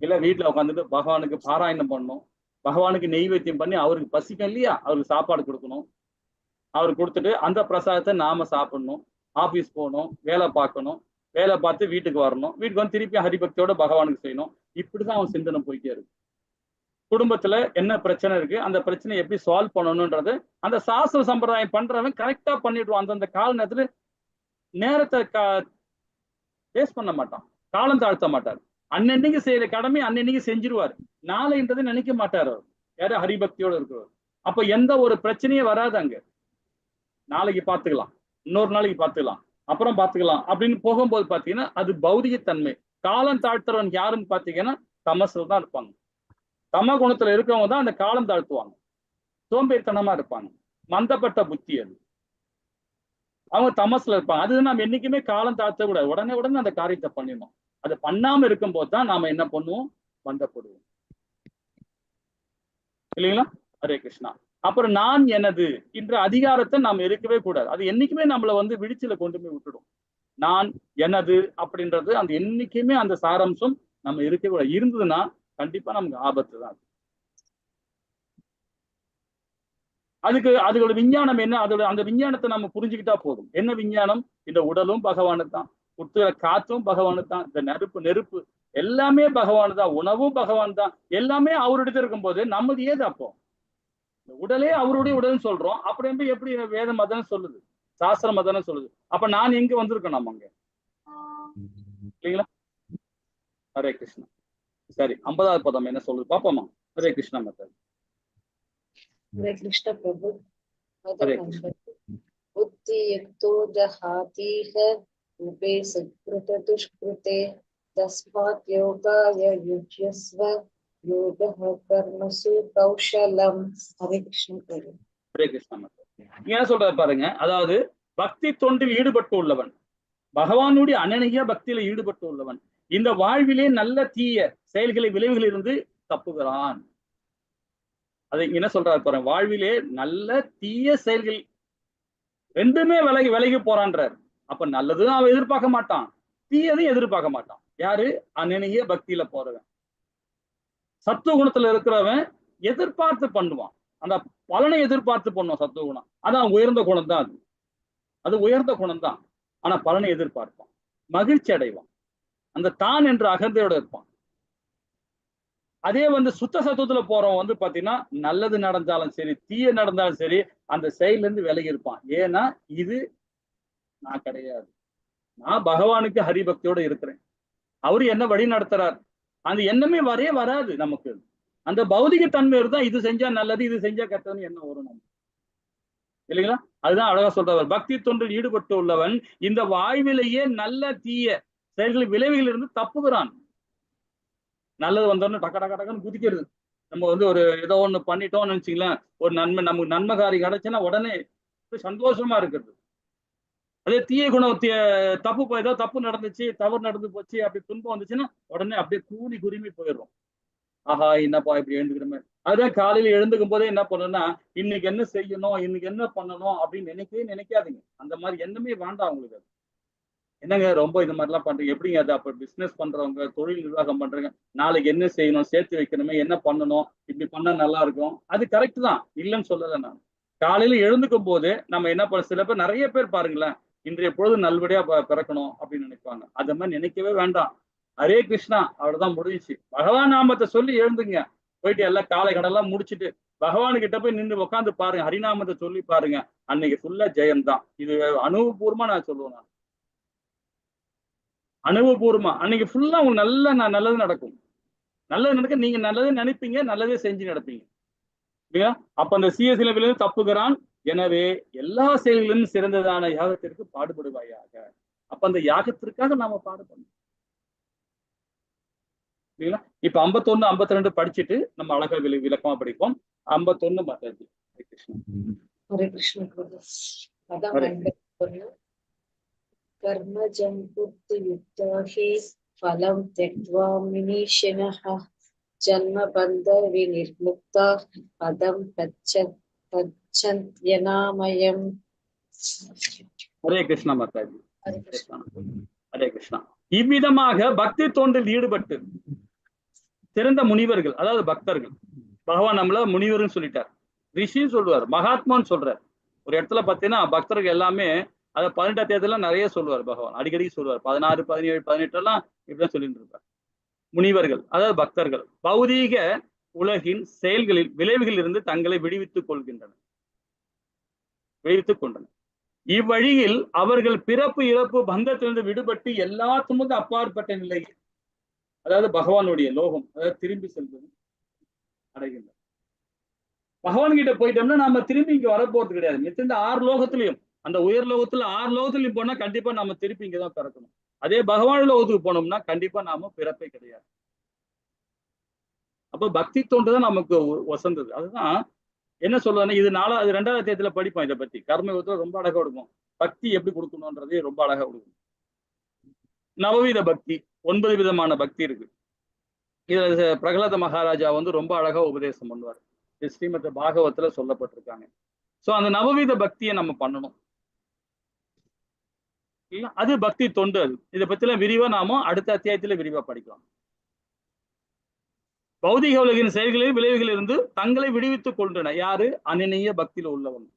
இல்ல வீட்டுல உட்காந்துட்டு பகவானுக்கு பாராயணம் பண்ணணும், பகவானுக்கு நெய்வேத்தியம் பண்ணி அவருக்கு பசிக்கும் இல்லையா, அவருக்கு சாப்பாடு கொடுக்கணும், அவருக்கு கொடுத்துட்டு அந்த பிரசாதத்தை நாம சாப்பிடணும், ஆபீஸ் போகணும், வேலை பார்க்கணும், வேலை பார்த்து வீட்டுக்கு வரணும், வீட்டுக்கு வந்து திருப்பி ஹரிபக்தியோட பகவானுக்கு செய்யணும். இப்படிதான் அவன் சிந்தனை போயிட்டே இருக்கு. குடும்பத்துல என்ன பிரச்சனை இருக்கு, அந்த பிரச்சனையை எப்படி சால்வ் பண்ணணும்ன்றது அந்த சாஸ்திர சம்பிரதாயம் பண்றவன் கரெக்டா பண்ணிடுவான். அந்தந்த கால நேரத்துல நேரத்தை வேஸ்ட் பண்ண மாட்டான், காலம் தாழ்த்த மாட்டார். அன்னன்னைக்கு செய்யற கடமை அன்னன்னைக்கு செஞ்சிருவாரு, நாளைன்றதை நினைக்க மாட்டார் அவர், யாரு ஹரிபக்தியோட இருக்கிறவர். அப்ப எந்த ஒரு பிரச்சனையும் வராது அங்க. நாளைக்கு பார்த்துக்கலாம், இன்னொரு நாளைக்கு பார்த்துக்கலாம், அப்புறம் பார்த்துக்கலாம் அப்படின்னு போகும்போது பாத்தீங்கன்னா அது பௌதிகத்தன்மை. காலம் தாழ்த்துறவன் யாருன்னு பாத்தீங்கன்னா தமசுல தான் இருப்பாங்க. தம குணத்துல இருக்கவங்க தான் அந்த காலம் தாழ்த்துவாங்க, சோம்பேறித்தனமா இருப்பாங்க, மந்தப்பட்ட புத்தி. அது அவங்க தமசுல இருப்பாங்க. அது நம்ம என்னைக்குமே காலம் தாழ்த்த கூடாது, உடனே அந்த காரியத்தை பண்ணிடணும். அதை பண்ணாம இருக்கும் போது தான் நாம என்ன பண்ணுவோம், மந்தப்படுவோம் இல்லைங்களா? ஹரே கிருஷ்ணா. அப்புறம் நான் எனது என்ற அதிகாரத்தை நாம் இருக்கவே கூடாது. அது என்னைக்குமே நம்மளை வந்து விழிச்சில கொண்டு போய் விட்டுடும். நான் எனது அப்படின்றது அந்த என்னைக்குமே அந்த சாராம்சம் நம்ம இருக்கவே கூடாது. இருந்ததுன்னா கண்டிப்பா நமக்கு ஆபத்து தான். அதோட விஞ்ஞானம் என்ன? அந்த விஞ்ஞானத்தை நம்ம புரிஞ்சுக்கிட்டா போதும். என்ன விஞ்ஞானம்? இந்த உடலும் பகவானு தான், உத்துற காத்தும் பகவானு தான், இந்த நெருப்பு எல்லாமே பகவானு தான், உணவும் பகவான் தான், எல்லாமே அவருடைய இருக்கும்போது நம்மது ஏது அப்போ? உடலே அவருடைய உடல்னு சொல்றோம். அப்படி எப்படி வேதம் அதானே சொல்லுது, சாஸ்திரம் அதானே சொல்லுது. அப்ப நான் எங்க வந்திருக்கோம் நம்ம அங்க இல்லைங்களா? ஹரே கிருஷ்ணா. சரி, 50வது பதம் என்ன சொல்லுது பாப்போமா? ஹரே கிருஷ்ணா மத்தது. हरे कृष्ण प्रभु। हरे पदम कृष्ण। 50 बुद्धि युक्तो जहातीह रूपे सत्कृत दुष्कृते तस्मात् योगाय युज्यस्व योगः कर्मसु कौशलम। हरे कृष्ण प्रभु। ஹரே கிருஷ்ணா மத்தது. இங்க என்ன சொல்றாரு பாருங்க, அதாவது பக்தி தொண்டில் ஈடுபட்டு உள்ளவன், பகவானுடைய அனநிய பக்தியில ஈடுபட்டு உள்ளவன் இந்த வாழ்விலே நல்ல தீய செயல்களை விளைவுகளில் இருந்து தப்புகிறான். அதை என்ன சொல்றாரு பாருங்க, வாழ்விலே நல்ல தீய செயல்கள் ரெண்டுமே விலகி போறான்றார். அப்ப நல்லதும் அவன் எதிர்பார்க்க மாட்டான், தீயதையும் எதிர்பார்க்க மாட்டான். யாரு? அனநிய பக்தியில போறவன். சத்துவ குணத்துல இருக்கிறவன் எதிர்பார்த்து பண்ணுவான், அந்த பலனை எதிர்பார்த்து பண்ணுவான். சத்துவ குணம் அதான் உயர்ந்த குணம் தான், அது உயர்ந்த குணம் தான். ஆனா பலனை எதிர்பார்ப்பான், மகிழ்ச்சி அடைவான், அந்த தான் என்ற அகந்தையோட இருப்பான். அதே வந்து சுத்த சத்துவத்துல போறவன் வந்து பாத்தீங்கன்னா நல்லது நடந்தாலும் சரி தீய நடந்தாலும் சரி அந்த செயல இருந்து விலகி இருப்பான். ஏன்னா இது நான் கிடையாது, நான் பகவானுக்கு ஹரிபக்தியோட இருக்கிறேன், அவரு என்ன வழி நடத்துறார். அந்த எண்ணமே வராது நமக்கு. அந்த பௌதிக தன்மை இருந்தா இது செஞ்சா நல்லது இது செஞ்சா கெட்டதுன்னு என்ன வரும் நமக்கு இல்லைங்களா? அதுதான் அழகா சொல்றவர், பக்தி தொண்டில் ஈடுபட்டு உள்ளவன் இந்த வாழ்விலேயே நல்ல தீய செயல்கள் விளைவுகள் இருந்து தப்புகிறான். நல்லது வந்தோன்னு டக்குன்னு குதிக்கிறது. நம்ம வந்து ஒரு ஏதோ ஒண்ணு பண்ணிட்டோம்னு நினைச்சிங்களேன், ஒரு நமக்கு நன்மைகாரி கிடைச்சுன்னா உடனே சந்தோஷமா இருக்குது. அதே தீய குணம் ஏதோ தப்பு நடந்துச்சு, தவறு நடந்து போச்சு, அப்படி துன்பம் வந்துச்சுன்னா உடனே அப்படியே குருமி போயிடுறோம். ஆஹா என்னப்பா இப்படி எழுந்துக்கிறோமே. அதுதான் காலையில எழுந்துக்கும் போதே என்ன பண்ணணும்னா, இன்னைக்கு என்ன செய்யணும், இன்னைக்கு என்ன பண்ணணும் அப்படின்னு நினைக்காதீங்க. அந்த மாதிரி எண்ணமே வேண்டாம் உங்களுக்கு. என்னங்க ரொம்ப இந்த மாதிரிலாம் பண்றீங்க, எப்படிங்க அது? அப்ப பிசினஸ் பண்றவங்க, தொழில் நிர்வாகம் பண்றவங்க, நாளைக்கு என்ன செய்யணும், சேர்த்து வைக்கணுமே, என்ன பண்ணணும், இப்படி பண்ணா நல்லா இருக்கும், அது கரெக்ட் தான், இல்லைன்னு சொல்லலை நான். காலையில எழுந்துக்கும் போது நம்ம என்ன பண்ண, சில பேர் நிறைய பேர் பாருங்களேன், இன்றைய பொழுது நல்லபடியா பிறக்கணும் அப்படின்னு நினைப்பாங்க. அது மாதிரி நினைக்கவே வேண்டாம். ஹரே கிருஷ்ணா, அவ்வளவுதான், முடிஞ்சிச்சு. பகவான் நாமத்தை சொல்லி எழுந்துங்க. போயிட்டு எல்லாம் காலை கடெல்லாம் முடிச்சுட்டு பகவானு கிட்ட போய் நின்று உட்காந்து பாருங்க, ஹரிநாமத்தை சொல்லி பாருங்க, அன்னைக்கு ஃபுல்லா ஜெயம் தான். இது அனுபவபூர்வமா நான் சொல்லுவேன். நான் அனுபவபூர்வமா அன்னைக்கு ஃபுல்லா உங்களுக்கு நல்லது நடக்கும். நல்லது நடக்க நீங்க நல்லதே நினைப்பீங்க, நல்லதே செஞ்சு நடப்பீங்க இல்லையா? அப்ப அந்த சீயசிலவிலிருந்து தப்புகிறான். எனவே எல்லா செயல்களிலும் சிறந்ததான யாகத்திற்கு பாடுபடுவாயாக. அப்ப அந்த யாகத்திற்காக நாம பாடுபடணும் இல்லைங்களா? இப்ப 51, 52 படிச்சுட்டு நம்ம அழகா விளக்கமா படிப்போம். 51 மாதாஜி. ஹரே கிருஷ்ணா. हरे कृष्ण प्रभु। पदम 51 कर्मजं बुद्धियुक्ता हि फलं त्यक्त्वा मनीषिणः जन्मबन्ध विनिर्मुक्ता पदं गच्छन्त्यनामयम्। ஹரே கிருஷ்ணா மாதாஜி. हरे कृष्ण। ஹரே கிருஷ்ணா. இவ்விதமாக பக்தி தொண்டில் ஈடுபட்டு சிறந்த முனிவர்கள், அதாவது பக்தர்கள், பகவான் நம்மள முனிவர்னு சொல்லிட்டார், ரிஷின்னு சொல்லுவார், மகாத்மான்னு சொல்றார். ஒரு இடத்துல பார்த்தீங்கன்னா பக்தர்கள் எல்லாமே அதை 18 தேதியில நிறைய சொல்லுவார் பகவான், அடிக்கடி சொல்லுவார். 16, 17, 18 எல்லாம் இப்படிதான் சொல்லிட்டு இருப்பார். முனிவர்கள் அதாவது பக்தர்கள் பௌதீக உலகின் செயல்களில் விளைவுகளில் இருந்து தங்களை விடுவித்துக் கொண்டனர். இவ்வழியில் அவர்கள் பிறப்பு இறப்பு பந்தத்திலிருந்து விடுபட்டு எல்லாத்துக்கும் அப்பாற்பட்ட நிலை, அதாவது பகவானுடைய லோகம், அதாவது திரும்பி செல்வது அடைகின்றனர். பகவான் கிட்ட போயிட்டோம்னா நாம திரும்பி இங்க வரப்போறது கிடையாது. மித்த 6 லோகத்திலையும், அந்த உயர் லோகத்துல 6 லோகத்திலையும் போனா கண்டிப்பா நாம திருப்பி இங்கதான் பிறக்கணும். அதே பகவான் லோகத்துக்கு போனோம்னா கண்டிப்பா நாம பிறப்பே கிடையாது. அப்ப பக்தி தோன்றுதான் நமக்கு வசந்தது. அதுதான் என்ன சொல்றதுன்னா, இது 2வது அத்தியாயத்துல படிப்போம் இதை பத்தி. கர்மயோகத்துல ரொம்ப அழகா கொடுக்கும், பக்தி எப்படி கொடுக்கணும்ன்றதே ரொம்ப அழகா கொடுக்கும். நவவித பக்தி, 9 விதமான பக்தி இருக்கு. இதுல பிரகலாத மகாராஜா வந்து ரொம்ப அழகா உபதேசம் பண்ணுவார். ஸ்ரீமத் பாகவத்துல சொல்லப்பட்டிருக்காங்க. சோ அந்த நவவித பக்தியை நம்ம பண்ணணும். இல்ல அது பக்தி தொண்டு. அது இதை பத்தி எல்லாம் விரிவா நாம அடுத்த அத்தியாயத்துல விரிவா படிக்கலாம். பௌதிக உலகின் செயல்களில் விளைவுகளில் இருந்து தங்களை விடுவித்துக் கொண்டன யாரு? அனநிய பக்தியில உள்ளவங்க.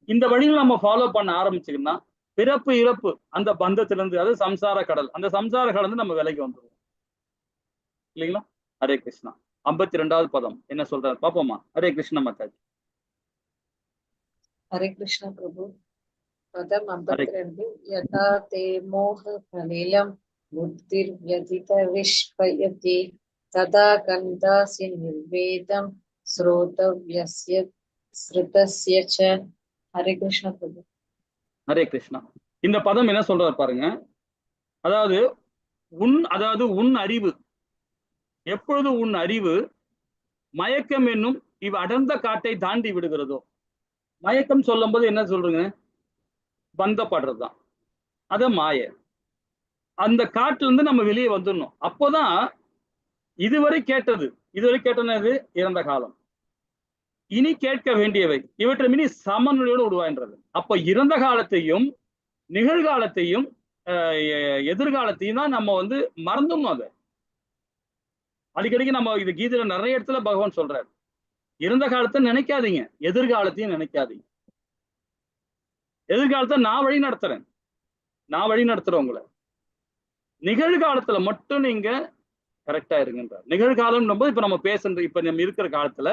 இந்த வழியில் நம்ம ஃபாலோ பண்ண ஆரம்பிச்சுக்கன்னா பிறப்பு இறப்பு அந்த பந்தத்திலிருந்து, அது சம்சார கடல், அந்த சம்சார கடல் நம்ம விலைக்கு வந்துடுவோம் இல்லைங்களா? ஹரே கிருஷ்ணா. 52வது பதம் என்ன சொல்றாரு பாப்போமா? ஹரே கிருஷ்ண மாதாஜி. ஹரே கிருஷ்ண பிரபு. பதம் 52. யதா தே மோக கலிலம் புத்திர் யதித விஷ்பயதி ததா கந்தாசி நிர்வேதம் ஸ்ரோதவ்யஸ்ய ஸ்ருதஸ்ய ச. ஹரே கிருஷ்ண பிரபு. ஹரே கிருஷ்ணா. இந்த பதம் என்ன சொல்றாரு பாருங்க. அதாவது உன் அறிவு, எப்பொழுது உன் அறிவு மயக்கம் என்னும் இவ் அடர்ந்த காட்டை தாண்டி விடுகிறதோ. மயக்கம் சொல்லும் போது என்ன சொல்றீங்க? பந்தப்படுறதுதான். அத மாய. அந்த காட்டுல இருந்து நம்ம வெளியே வந்துடணும். அப்போதான் இதுவரை கேட்டது இறந்த காலம், இனி கேட்க வேண்டியவை இவற்றை மினி சமநிலையோடு விடுவான்றது. அப்ப இறந்த காலத்தையும் நிகழ்காலத்தையும் எதிர்காலத்தையும் தான் நம்ம மறந்துடணும். அதை அடிக்கடிக்கு நம்ம இது கீதையில நிறைய இடத்துல பகவான் சொல்றாரு. இறந்த காலத்தை நினைக்காதீங்க, எதிர்காலத்தையும் நினைக்காதீங்க. எதிர்காலத்தை நான் வழி நடத்துறேன் உங்களை. நிகழ்காலத்துல மட்டும் நீங்க கரெக்டா இருங்கன்றார். நிகழ்காலம் போது இப்ப நம்ம இப்ப நம்ம இருக்கிற காலத்துல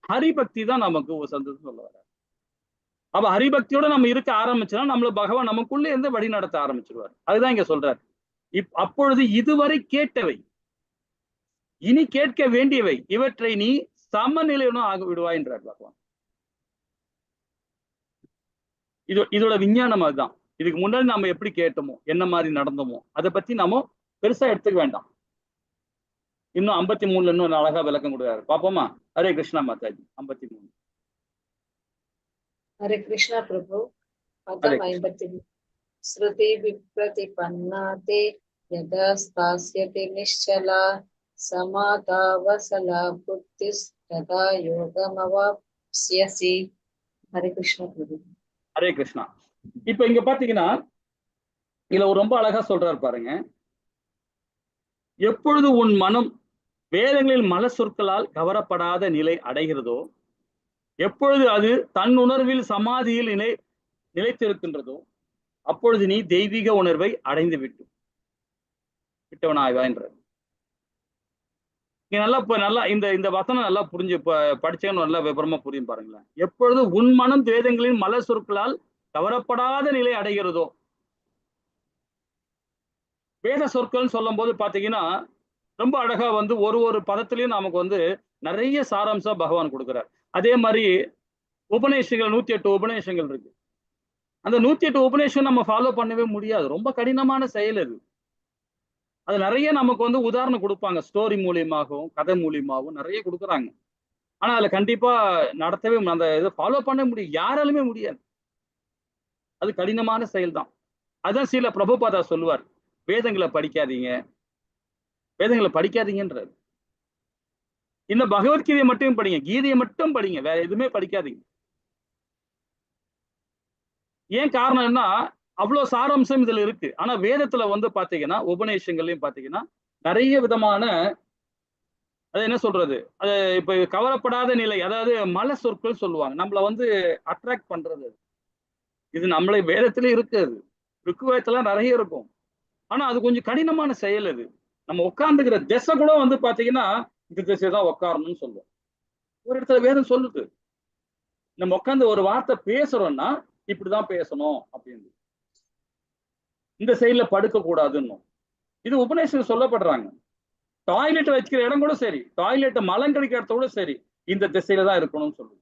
ஹரிபக்தி தான் நமக்கு ஒரு சந்தோஷம் சொல்ல வர. அப்ப ஹரிபக்தியோட நம்ம இருக்க ஆரம்பிச்சோம்னா நம்மள பகவான் நமக்குள்ளே இருந்து வழி நடத்த ஆரம்பிச்சிருவார். அதுதான் இங்க சொல்றாரு. அப்பொழுது இதுவரை கேட்டவை இனி கேட்க வேண்டியவை இவற்றை நீ சமநிலையுடன் ஆக விடுவாய்ன்றார் பகவான். இதோட விஞ்ஞானம் அதுதான். இதுக்கு முன்னாடி நாம எப்படி கேட்டோமோ, என்ன மாதிரி நடந்தோமோ, அதை பத்தி நாம பெருசா எடுத்துக்க வேண்டாம். இன்னும் 53ல இன்னும் அழகா விளக்கம் கொடுக்குறாரு. பாப்போமா? ஹரே கிருஷ்ணா மாதாஜி. 53. ஹரே கிருஷ்ணா பிரபு. பதம் 53. ஸ்ருதி விப்ரதிபன்னாதே யதா ஸ்தாஸ்யதி நிஷ்சலா சமாதாவசலா புத்திஸ் ததா யோகமவாப்ஸ்யசி. ஹரே கிருஷ்ணா பிரபு. ஹரே கிருஷ்ணா. இப்ப இங்க பாத்தீங்கன்னா இதுல ரொம்ப அழகா சொல்றாரு பாருங்க. எப்பொழுது உன் மனம் வேதங்களில் மல சொற்களால் கவரப்படாத நிலை அடைகிறதோ, எப்பொழுது அது தன் உணர்வில் சமாதியில் நிலைத்திருக்கின்றதோ, அப்பொழுது நீ தெய்வீக உணர்வை அடைந்து விட்டவனாய்வாய்ன்றார். நல்லா இந்த வசனம் நல்லா புரிஞ்சு படிச்சேன்னு நல்லா விபரமா புரியும் பாருங்களேன். எப்பொழுது உன் மனம் வேதங்களின் மல சொற்களால் கவரப்படாத நிலை அடைகிறதோ, வேத சொற்கள் சொல்லும் போது பாத்தீங்கன்னா ரொம்ப அழகா ஒரு பதத்திலையும் நமக்கு நிறைய சாராம்சம் பகவான் கொடுக்கிறார். அதே மாதிரி உபநேசங்கள் 108 உபநேசங்கள் இருக்கு. அந்த 108 உபநேசம் நம்ம ஃபாலோ பண்ணவே முடியாது. ரொம்ப கடினமான செயல் அது. அது நிறைய நமக்கு உதாரணம் கொடுப்பாங்க. ஸ்டோரி மூலியமாகவும் கதை மூலியமாகவும் நிறைய கொடுக்குறாங்க. ஆனா அதுல கண்டிப்பா நடத்தவே அந்த இதை ஃபாலோ பண்ண முடியும், யாராலுமே முடியாது. அது கடினமான செயல் தான். அதுதான் ஸ்ரீல பிரபுபாதா சொல்லுவார், வேதங்களை படிக்காதீங்கன்றார். இந்த பகவத்கீதையை மட்டும் படிங்க, கீதையை மட்டும் படிங்க, வேற எதுவுமே படிக்காதீங்க. ஏன் காரணம்னா அவ்வளவு சாராம்சம் இதுல இருக்கு. ஆனா வேதத்துல பாத்தீங்கன்னா உபநேசங்களையும் பாத்தீங்கன்னா நிறைய விதமான அது என்ன சொல்றது, அது இப்ப கவரப்படாத நிலை, அதாவது மல சொற்கள் சொல்லுவாங்க, நம்மள அட்ராக்ட் பண்றது. இது நம்மளை வேதத்திலே இருக்கு, அது ருக்குவேதத்துல நிறைய இருக்கும். ஆனா அது கொஞ்சம் கடினமான செயல். அது நம்ம உட்கார்ந்துக்கிற திசை கூட பாத்தீங்கன்னா இந்த திசைதான் உட்காரணும்னு சொல்லுவோம். ஒரு இடத்துல வேதம் சொல்லுது, நம்ம உட்காந்து ஒரு வார்த்தை பேசுறோம்னா இப்படிதான் பேசணும் அப்படின்னு, இந்த சைட்ல படுக்க கூடாதுன்னு இது உபநேசம் சொல்லப்படுறாங்க. டாய்லெட் வச்சுக்கிற இடம் கூட சரி, டாய்லெட் மலம் கடிக்கிற இடத்த கூட சரி, இந்த திசையில தான் இருக்கணும்னு சொல்லுது.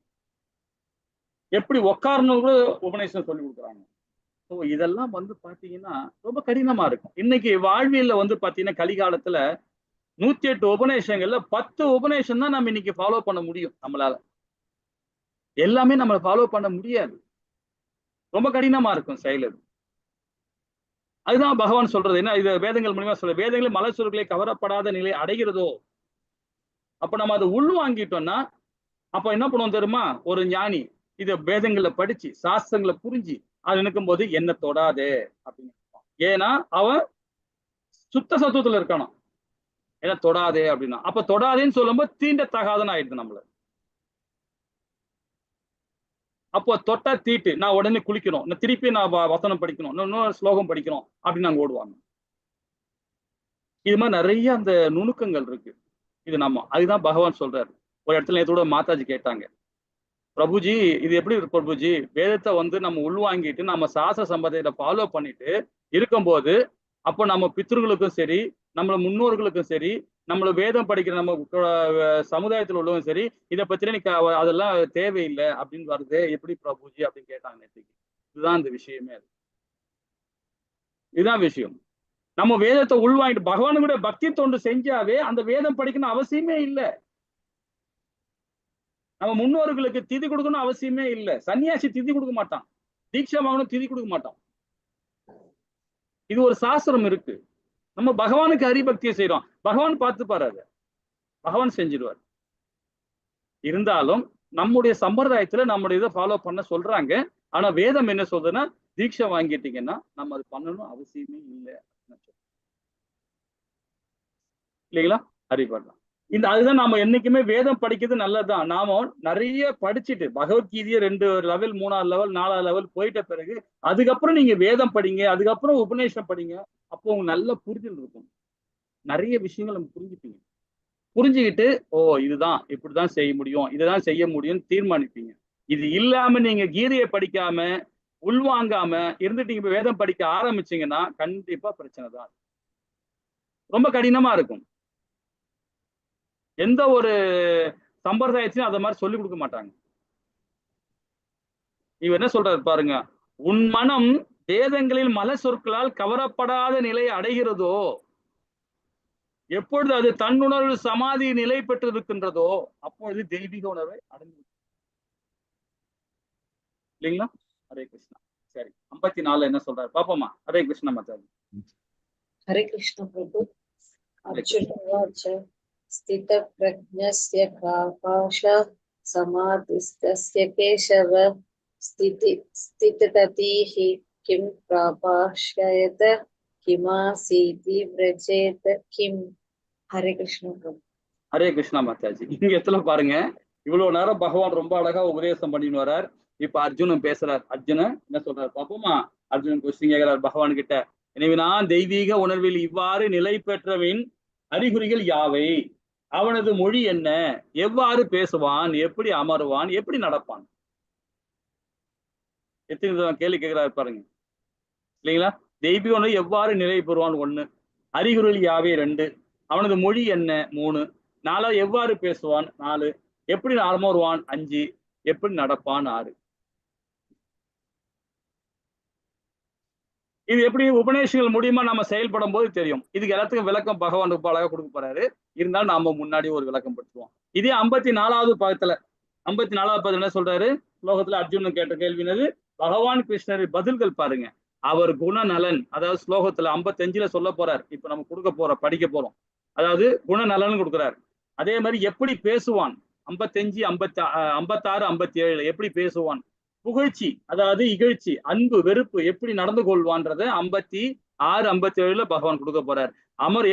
எப்படி உட்காரணும் கூட உபநேசம் சொல்லி கொடுக்குறாங்க. ஸோ இதெல்லாம் பாத்தீங்கன்னா ரொம்ப கடினமா இருக்கும். இன்னைக்கு வாழ்வியல்ல பாத்தீங்கன்னா கலிகாலத்துல 108 உபநேசங்கள்ல 10 உபநேசம் தான் நம்ம இன்னைக்கு ஃபாலோ பண்ண முடியும். நம்மளால எல்லாமே நம்மளை ஃபாலோ பண்ண முடியாது, ரொம்ப கடினமா இருக்கும் செயல். அதுதான் பகவான் சொல்றது. என்ன இது வேதங்கள் மூலியமா சொல்ற, வேதங்களில் மல சொற்களை கவரப்படாத நிலை அடைகிறதோ, அப்ப நம்ம அதை உள்வாங்கிட்டோம்னா அப்ப என்ன பண்ணுவோம் தெரியுமா? ஒரு ஞானி இத வேதங்களை படிச்சு சாஸ்திரங்களை புரிஞ்சு அது நினைக்கும் போது என்ன தொடாதே அப்படின்னு. ஏன்னா அவன் சுத்த சத்துவத்துல இருக்கானோ, என்ன தொடாதே அப்படின்னா. அப்ப தொடாதேன்னு சொல்லும்போது தீண்ட தகாதன்னு ஆயிடுது நம்மள. அப்போ தொட்டா தீட்டு, நான் உடனே குளிக்கணும், நான் திருப்பி நான் வசனம் படிக்கணும், இன்னொரு ஸ்லோகம் படிக்கணும் அப்படின்னு நாங்க ஓடுவாங்க. இது மாதிரி நிறைய அந்த நுணுக்கங்கள் இருக்கு. இது அதுதான் பகவான் சொல்றாரு. ஒரு இடத்துல நேத்தோட மாதாஜி கேட்டாங்க, பிரபுஜி இது எப்படி இருக்கு பிரபுஜி, வேதத்தை நம்ம உள்வாங்கிட்டு நம்ம சாஸ்திர சம்பிரதாயத்தை ஃபாலோ பண்ணிட்டு இருக்கும்போது அப்போ நம்ம பித்ருகளுக்கும் சரி, நம்மள முன்னோர்களுக்கும் சரி, நம்மள வேதம் படிக்கிற நம்ம சமுதாயத்தில் உள்ளவங்க சரி, இதை பத்தி எனக்கு அதெல்லாம் தேவையில்லை அப்படின்னு வருது, எப்படி பிரபுஜி அப்படின்னு கேட்டாங்க நேற்றுக்கு. இதுதான் இந்த விஷயமே. அது இதுதான் விஷயம். நம்ம வேதத்தை உள்வாங்கிட்டு பகவானுடைய பக்தி தொண்டு செஞ்சாவே அந்த வேதம் படிக்கணும் அவசியமே இல்லை. நம்ம முன்னோர்களுக்கு திதி கொடுக்கணும் அவசியமே இல்லை. சன்னியாசி திதி கொடுக்க மாட்டான், தீட்சை வாங்கணும் திதி கொடுக்க மாட்டான். இது ஒரு சாஸ்திரம் இருக்கு. நம்ம பகவானுக்கு ஹரிபக்தியை செய்யறோம், பகவான் பார்த்துப்பாரு, அதை பகவான் செஞ்சிருவார். இருந்தாலும் நம்முடைய சம்பிரதாயத்துல நம்முடைய இதை ஃபாலோ பண்ண சொல்றாங்க. ஆனா வேதம் என்ன சொல்றதுன்னா, தீட்சை வாங்கிட்டீங்கன்னா நம்ம அது பண்ணணும் அவசியமே இல்லை இல்லைங்களா? ஹரிபட்லாம் அதுதான் நாம என்னைக்குமே வேதம் படிக்கிறது நல்லதுதான். நாம நிறைய படிச்சுட்டு பகவத்கீதையை 2 லெவல் 3ஆவது லெவல் 4ஆவது லெவல் போயிட்ட பிறகு அதுக்கப்புறம் நீங்க வேதம் படிங்க, அதுக்கப்புறம் உபநேசம் படிங்க. அப்போ உங்களுக்கு நல்ல புரிதல் இருக்கும், நிறைய விஷயங்கள் நம்ம புரிஞ்சுப்பீங்க. புரிஞ்சுக்கிட்டு ஓ இதுதான் இப்படிதான் செய்ய முடியும், இதைதான் செய்ய முடியும்னு தீர்மானிப்பீங்க. இது இல்லாம நீங்க கீதையை படிக்காம உள்வாங்காம இருந்துட்டு நீங்க வேதம் படிக்க ஆரம்பிச்சீங்கன்னா கண்டிப்பா பிரச்சனை தான், ரொம்ப கடினமா இருக்கும். எந்த ஒரு சம்பிரதாயத்தையும் அதை மாதிரி சொல்லிக் கொடுக்க மாட்டாங்க. இவர் என்ன சொல்றாரு பாருங்க, உன் மனம் வேதங்களில் மல சொற்களால் கவரப்படாத நிலை அடைகிறதோ, எப்பொழுது அது தன்னுணர்வு சமாதி நிலை பெற்று இருக்கின்றதோ அப்பொழுது தெய்வீக உணர்வை அடைந்து இல்லைங்களா? ஹரே கிருஷ்ணா. சரி, 54 என்ன சொல்றாரு பாப்போமா? ஹரே கிருஷ்ணா மாதாஜி. ஹரே கிருஷ்ண பிரபு. அர்ஜுன ஸ்தித பிரஜ்ஞஸ்ய காபாஷ சமாதிஸ்தஸ்ய கேசவ ஸ்திததீஹி கிம் பிராபாஷ்யத கிமாசீதி வ்ரஜேத கிம். ஹரே கிருஷ்ண பிரபு. ஹரே கிருஷ்ணா மாதாஜி. இங்க இடத்துல பாருங்க, இவ்வளவு நேரம் பகவான் ரொம்ப அழகா உபதேசம் பண்ணின்னு வர்றார். இப்ப அர்ஜுனன் பேசுறார். அர்ஜுனன் என்ன சொல்றாரு பாப்போமா? அர்ஜுனன் கொஸ்டின் கேட்கிறார் பகவான் கிட்ட, எனவே நான் தெய்வீக உணர்வில் இவ்வாறு நிலை பெற்றவின் அறிகுறிகள் யாவை, அவனது மொழி என்ன, எவ்வாறு பேசுவான், எப்படி அமருவான், எப்படி நடப்பான். எத்தனை கேள்வி கேட்கிறாரு பாருங்க இல்லைங்களா? தெய்வீக உணர்வு எவ்வாறு நிலை பெறுவான் 1, அறிகுறிகள் யாவை 2, அவனது மொழி என்ன 3, 4 எவ்வாறு பேசுவான் 4, எப்படி அமருவான் 5, எப்படி நடப்பான் 6. இது எப்படி உபநேசங்கள் மூலியமா நம்ம செயல்படும் போது தெரியும். இதுக்கு எல்லாத்துக்கும் விளக்கம் பகவான் ரொம்ப அழகா கொடுக்க போறாரு. இருந்தாலும் நாம முன்னாடி ஒரு விளக்கம் படுத்துவோம். இதே 54வது பாகத்துல 54வது பாகத்துல என்ன சொல்றாரு? ஸ்லோகத்துல அர்ஜுனன் கேட்ட கேள்வினது பகவான் கிருஷ்ணர் பதில்கள் பாருங்க. அவர் குணநலன், அதாவது ஸ்லோகத்துல 55ல சொல்ல போறார். இப்ப நம்ம கொடுக்க போறோம், படிக்க போறோம். அதாவது குணநலன் கொடுக்குறார். அதே மாதிரி எப்படி பேசுவான் 55, 56, 57 எப்படி பேசுவான், புகழ்ச்சி அதாவது இகழ்ச்சி, அன்பு வெறுப்பு எப்படி நடந்து கொள்வான்றத 56, 57ல பகவான் கொடுக்க போறார்.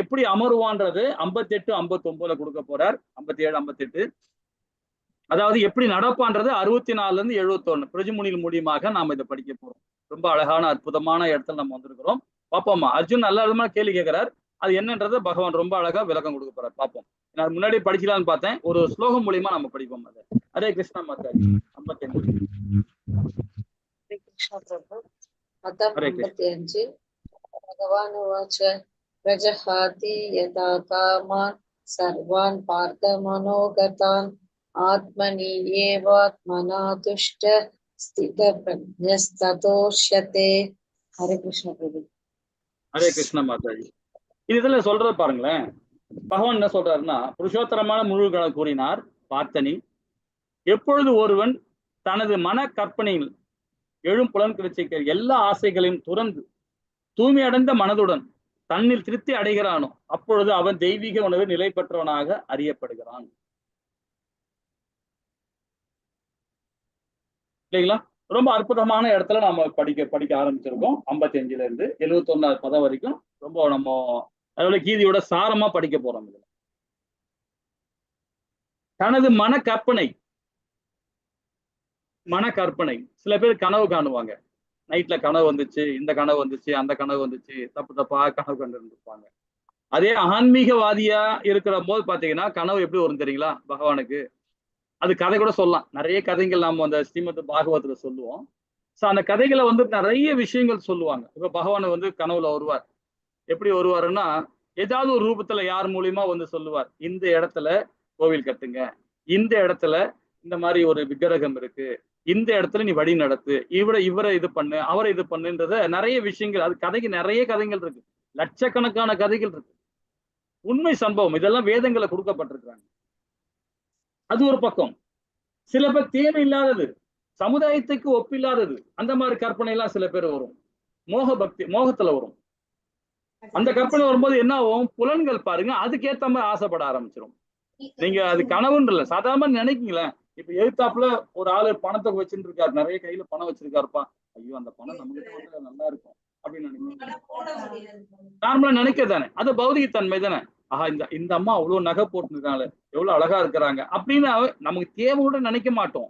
எப்படி அமருவான்றது 58, 59ல கொடுக்க போறார். 57, 58. அதாவது எப்படி நடப்பான்றது 64ல இருந்து 71 பிரஜமுனிகள் மூலியமாக நாம இதை படிக்க போறோம். ரொம்ப அழகான அற்புதமான இடத்துல நம்ம வந்திருக்கிறோம். பாப்போமா? அர்ஜுன் நல்ல விதமான கேள்வி கேட்கிறார். அது என்னன்றதை பகவான் ரொம்ப அழகா விளக்கம் கொடுக்க போறார். பார்ப்போம். நான் முன்னாடி படிக்கலாம்னு பார்த்தேன், ஒரு ஸ்லோகம் மூலியமா நம்ம படிப்போம். அதை ஹரே கிருஷ்ணா மாதாஜி. 55. ஹரே கிருஷ்ண பிரபு. மதம் 55. பகவான் உவாச்ச பிரஜஹாதி யதா காமான் சர்வான் பார்த்த மனோகதான் ஆத்மனி ஏவாத்மனா துஷ்ட ஸ்தித பிரஜ்ஞஸ்ததோஷ்யதே. ஹரே கிருஷ்ண பிரபு. ஹரே கிருஷ்ண மாதாஜி. இதுல சொல்றது பாருங்களேன், பகவான் என்ன சொல்றாருன்னா, புருஷோத்தரமான முழு கூறினார் பார்த்தனி, எப்பொழுது ஒருவன் தனது மன கற்பனையில் எழும் புலன் கிடைச்சிக்க எல்லா ஆசைகளையும் துறந்து தூய்மையடைந்த மனதுடன் தன்னில் திருப்தி அடைகிறானோ அப்பொழுது அவன் தெய்வீக உணர்வு நிலை பெற்றவனாக அறியப்படுகிறான். இல்லைங்களா? ரொம்ப அற்புதமான இடத்துல நம்ம படிக்க ஆரம்பிச்சிருக்கோம். 55ல இருந்து 71வது பதம் வரைக்கும் ரொம்ப நம்ம அதோட கீதையோட சாரமா படிக்க போறோம். இதுல தனது மனக்கற்பனை சில பேர் கனவு காணுவாங்க. நைட்ல கனவு வந்துச்சு, இந்த கனவு வந்துச்சு, அந்த கனவு வந்துச்சு, தப்பா கனவு கண்டு இருந்திருப்பாங்க. அதே ஆன்மீகவாதியா இருக்கிற போது பாத்தீங்கன்னா கனவு எப்படி வரும் தெரியுங்களா? பகவானுக்கு அது கதை கூட சொல்லலாம். நிறைய கதைகள் நாம அந்த ஸ்ரீமத் பாகவத்துல சொல்லுவோம். சோ அந்த கதைகளை வந்து நிறைய விஷயங்கள் சொல்லுவாங்க. இப்ப பகவான் வந்து கனவுல வருவார். எப்படி வருவாருன்னா ஏதாவது ஒரு ரூபத்துல யார் மூலியமா வந்து சொல்லுவார், இந்த இடத்துல கோவில் கட்டுங்க, இந்த இடத்துல இந்த மாதிரி ஒரு விக்கிரகம் இருக்கு, இந்த இடத்துல நீ வழி நடத்து, இவரை இது பண்ணு, அவரை இது பண்ணுன்றத நிறைய விஷயங்கள். அது கதைக்கு நிறைய கதைகள் இருக்கு, லட்சக்கணக்கான கதைகள் இருக்கு, உண்மை சம்பவம். இதெல்லாம் வேதங்களை கொடுக்கப்பட்டிருக்கிறாங்க. அது ஒரு பக்கம். சில பேர் தேவையில்லாதது, சமுதாயத்துக்கு ஒப்பில்லாதது, அந்த மாதிரி கற்பனை எல்லாம் சில பேர் வரும். மோகத்துல வரும். அந்த கற்பனை வரும்போது என்ன ஆகும், புலன்கள் பாருங்க அதுக்கேத்த மாதிரி ஆசைப்பட ஆரம்பிச்சிடும். நீங்க அது கனவுன்னு இல்ல, சாதாரணமா நினைக்கீங்களேன். இப்ப எழுத்தாப்புல ஒரு ஆளு பணத்தை வச்சுட்டு இருக்காரு, நிறைய கையில பணம் வச்சிருக்காருப்பா, ஐயோ அந்த பணம் நம்மகிட்ட வந்து நல்லா இருக்கும் அப்படின்னு நினைக்கிறேன். நார்மலா நினைக்கதானே, அது பௌதிகத்தன்மை தானே. ஆஹா இந்த அம்மா அவ்வளவு நகை போட்டுருக்காங்க, எவ்வளவு அழகா இருக்கிறாங்க அப்படின்னு நமக்கு தேவையோட நினைக்க மாட்டோம்.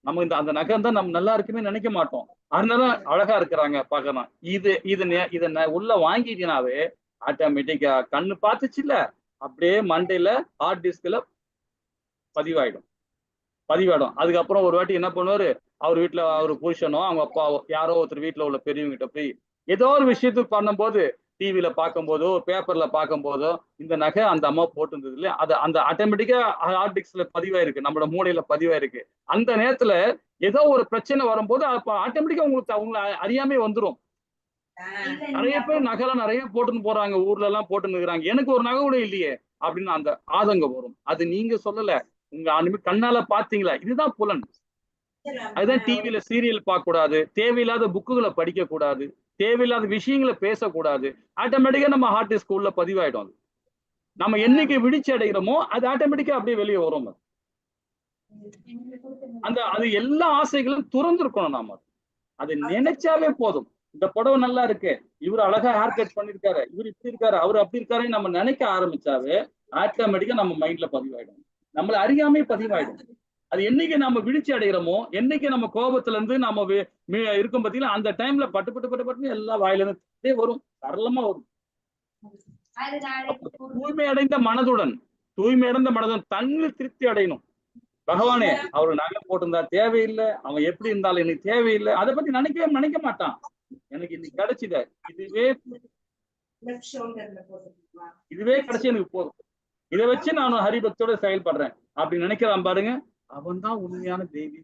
நம்ம அந்த நகை தான் நம்ம நல்லா இருக்குமே நினைக்க மாட்டோம். அதனால அழகா இருக்கிறாங்க பாக்கலாம். இத உள்ள வாங்கிட்டீங்கன்னாவே ஆட்டோமேட்டிக்கா கண்ணு பார்த்துச்சு இல்ல, அப்படியே மண்டையில ஹார்ட் டிஸ்க்ல பதிவாயிடும். அதுக்கப்புறம் ஒரு வாட்டி என்ன பண்ணுவாரு, அவர் வீட்டுல அவர் புருஷனோ அவங்க அப்பாவோ யாரோ ஒருத்தர் வீட்டுல உள்ள பெரியவங்க கிட்ட போய் ஏதோ ஒரு விஷயத்துக்கு பண்ணும்போது, டிவியில பார்க்கும் போதோ பேப்பர்ல பார்க்கும் போதோ இந்த நகை அந்த அம்மா போட்டிருந்தது இல்லையா, அது அந்த ஆட்டோமேட்டிக்கா ஹார்ட் டிஸ்க்ல பதிவாயிருக்கு, நம்மளோட மூளையில பதிவாயிருக்கு. அந்த நேரத்துல ஏதோ ஒரு பிரச்சனை வரும்போது அப்ப ஆட்டோமேட்டிக்கா அவங்களை அறியாமே வந்துடும். நிறைய பேர் நகைலாம் நிறைய போட்டுன்னு போறாங்க, ஊர்ல எல்லாம் போட்டுன்னு இருக்கிறாங்க, எனக்கு ஒரு நகை கூட இல்லையே அப்படின்னு அந்த ஆதங்கம் வரும். அது நீங்க சொல்லல, உங்க கண்ணால பாத்தீங்களா, இதுதான் புலன். அதுதான் டிவியில சீரியல் பார்க்க கூடாது, தேவையில்லாத புக்குகளை படிக்க கூடாது, தேவையில்லாத விஷயங்களை பேசக்கூடாது. ஆட்டோமேட்டிக்கா நம்ம ஹார்ட் டிஸ்க் உள்ள பதிவாயிடும். அது நம்ம என்னைக்கு விழிச்சு அடைகிறோமோ அது ஆட்டோமேட்டிக்கா அப்படியே வெளியே வரும். அது எல்லா ஆசைகளும் துறந்திருக்கணும். நாம அது நினைச்சாவே போதும். இந்த புடவை நல்லா இருக்கு, இவர் அழகா ஹேர் கட் பண்ணிருக்காரு, இவர் இப்படி இருக்காரு, அவர் அப்படி இருக்காரு, நம்ம நினைக்க ஆரம்பிச்சாவே ஆட்டோமேட்டிக்கா நம்ம மைண்ட்ல பதிவாயிடும், நம்மள அறியாமே பதிவாயிடும். அது என்னைக்கு நம்ம விழிச்சு அடைகிறோமோ, என்னைக்கு நம்ம கோபத்துல இருந்து நம்ம இருக்கும் பார்த்தீங்கன்னா அந்த டைம்ல பட்டு எல்லாம் வாயில இருந்து வரும், சரளமா வரும். தூய்மை அடைந்த மனதுடன் தன்னில் திருப்தி அடையணும். பகவானே அவரு நகை போட்டிருந்தா தேவையில்லை, அவன் எப்படி இருந்தாலும் எனக்கு தேவையில்லை, அதை பத்தி நினைக்க மாட்டான். எனக்கு இன்னைக்கு கிடைச்சித, இதுவே கிடைச்சி எனக்கு போதும், இதை வச்சு நான் ஹரிபக்தியோட செயல்படுறேன் அப்படின்னு நினைக்கிறான் பாருங்க, அவன் தான் உண்மையான தெய்வீ.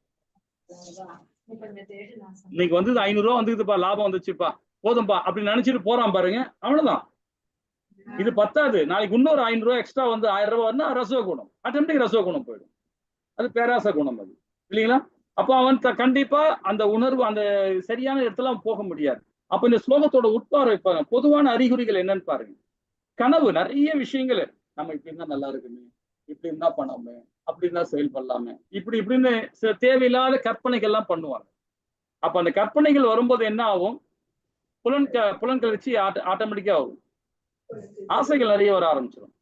இன்னைக்கு வந்து 500 ரூபா வந்துக்குதுப்பா, லாபம் வந்துச்சுப்பா, போதும்பா அப்படின்னு நினைச்சிட்டு போறான் பாருங்க, அவ்வளவுதான். இது பத்தாது, நாளைக்கு இன்னொரு 500 ரூபாய் எக்ஸ்ட்ரா வந்து 1000 ரூபாய் வந்து ரசவ குணம், ஆட்டோமேட்டிக் ரசவ குணம் போயிடும். அது பேராச குணம் அது, இல்லைங்களா? அப்போ அவன் கண்டிப்பா அந்த உணர்வு அந்த சரியான இடத்துல போக முடியாது. அப்ப இந்த ஸ்லோகத்தோட உட்பார்வை பொதுவான அறிகுறிகள் என்னன்னு பாருங்க. கனவு நிறைய விஷயங்கள், நம்ம இப்படி இருந்தா நல்லா இருக்குமே, இப்படி இருந்தா பண்ணாமே, அப்படி இருந்தா செயல்படலாமே, இப்படின்னு சில தேவையில்லாத கற்பனைகள் எல்லாம் பண்ணுவாங்க. அப்ப அந்த கற்பனைகள் வரும்போது என்ன ஆகும், புலன்கள் வச்சு ஆட்டோமேட்டிக்கா ஆகும், ஆசைகள் நிறைய வர ஆரம்பிச்சிடும்.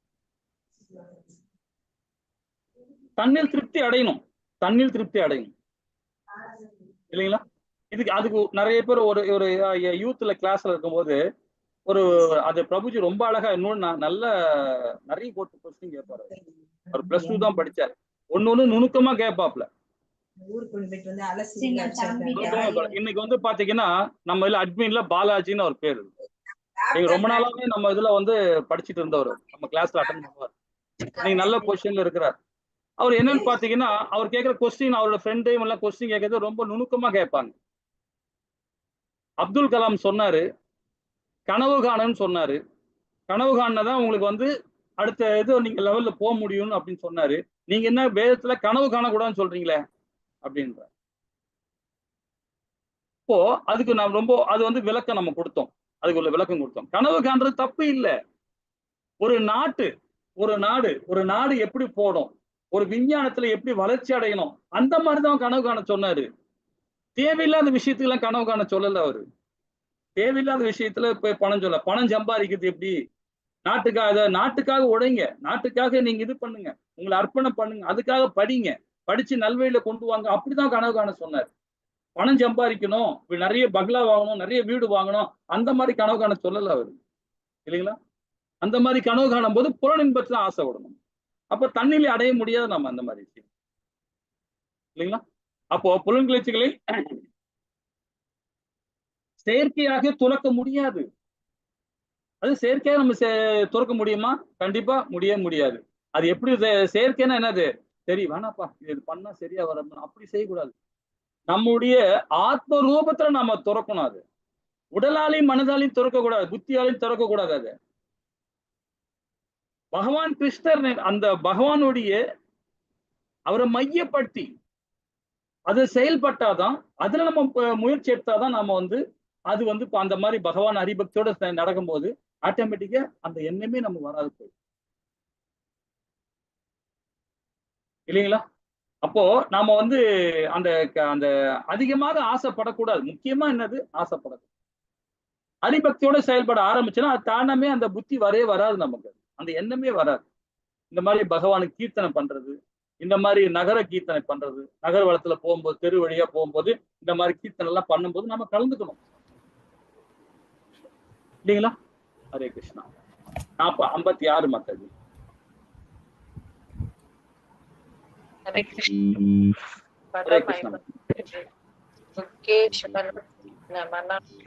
தண்ணில் திருப்தி அடையணும் இல்லைங்களா? அதுக்கு நிறைய பேர் ஒரு யூத்ல கிளாஸ்ல இருக்கும்போது அது பிரபுஜி ரொம்ப அழகா இன்னொன்னு நல்ல நிறைய கொஸ்டின் கேட்பாரு. அவர் +2 தான் படிச்சாரு, ஒண்ணு நுணுக்கமா கேட்பாப்ல. இன்னைக்கு வந்து பாத்தீங்கன்னா நம்ம இதுல அட்மின்ல பாலாஜின்னு ஒரு பேரு, நீங்க ரொம்ப நாளாவே நம்ம இதுல வந்து படிச்சுட்டு இருந்தவர், நம்ம கிளாஸ்ல அட்டன் பண்ணுவார். நீங்க நல்ல பொசிஷன்ல இருக்கிறார். அவர் என்னன்னு பாத்தீங்கன்னா அவர் கேட்கிற கொஸ்டின், அவரோட ஃப்ரெண்டையும் எல்லாம் கொஸ்டின் கேட்கறது ரொம்ப நுணுக்கமா கேட்பாங்க. அப்துல் கலாம் சொன்னாரு, கனவு காணுன்னு சொன்னாரு, கனவு காணதான் உங்களுக்கு வந்து அடுத்த இது நீங்க லெவல்ல போக முடியும் அப்படின்னு சொன்னாரு. நீங்க என்ன வேதத்துல கனவு காணக்கூடாதுன்னு சொல்றீங்களே அப்படின்ற. இப்போ அதுக்கு நாம் அது வந்து விளக்கம் நம்ம கொடுத்தோம், அதுக்கு உள்ள விளக்கம் கொடுத்தோம். கனவு காண்றது தப்பு இல்லை. ஒரு நாடு எப்படி போடும், ஒரு விஞ்ஞானத்துல எப்படி வளர்ச்சி அடையணும், அந்த மாதிரிதான் கனவு காண சொன்னாரு. தேவையில்லாத விஷயத்துக்கெல்லாம் கனவு காண சொல்லல அவரு. தேவையில்லாத விஷயத்துல போய் பணம் சொல்ல. பணம் சம்பாதிக்கிறது எப்படி? நாட்டுக்காக உழைங்க, நாட்டுக்காக நீங்க இது பண்ணுங்க, உங்களை அர்ப்பணம் பண்ணுங்க, அதுக்காக படிங்க, படிச்சு நல்வழியில கொண்டு வாங்க. அப்படிதான் கனவு காண சொன்னார். பணம் சம்பாதிக்கணும், நிறைய பங்களா வாங்கணும், நிறைய வீடு வாங்கணும், அந்த மாதிரி கனவு காண சொல்லல அவரு, இல்லைங்களா? அந்த மாதிரி கனவு காணும் போது புலனின்பத்துல ஆசை விடணும். அப்ப தண்ணியில அடைய முடியாது நம்ம அந்த மாதிரி விஷயம், இல்லைங்களா? அப்போ புலன்கிளர்ச்சிகளை செயற்கையாக துறக்க முடியாது. அது செயற்கையாக நம்ம துறக்க முடியுமா? கண்டிப்பா முடியாது. அது எப்படி செயற்கைன்னா என்னது? சரி வேணாப்பா, இது பண்ணா சரியா வர, அப்படி செய்யக்கூடாது. நம்முடைய ஆத்ம ரூபத்துல நம்ம துறக்கணும். அது உடலாலையும் மனதாலையும் துறக்க கூடாது, புத்தியாலையும் துறக்க கூடாது. அது பகவான் கிருஷ்ணர் அந்த பகவானுடைய அவரை மையப்படுத்தி அது செயல்பட்டாதான், அதுல நம்ம முயற்சி எடுத்தாதான் நாம அது அந்த மாதிரி பகவான் ஹரிபக்தியோட நடக்கும்போது ஆட்டோமேட்டிக்கா அந்த எண்ணமே நம்ம வராது போயிடும், இல்லைங்களா? அப்போ நாம அந்த அந்த அதிகமாக ஆசைப்படக்கூடாது. முக்கியமா என்னது? ஆசைப்படக்கூடாது. ஹரிபக்தியோட செயல்பட ஆரம்பிச்சுன்னா அது தானமே அந்த புத்தி வராது, நமக்கு அந்த எண்ணமே வராது. இந்த மாதிரி பகவானுக்கு கீர்த்தனை பண்றது, இந்த மாதிரி நகர கீர்த்தனை பண்றது, நகர வளத்துல போகும்போது, தெரு வழியா போகும்போது இந்த மாதிரி கீர்த்தனை எல்லாம் பண்ணும்போது நம்ம கலந்துக்கணும், இல்லைங்களா? ஹரே கிருஷ்ணா. 56 மாதாஜி. ஹரே கிருஷ்ணா. சுகேஷு மனஹ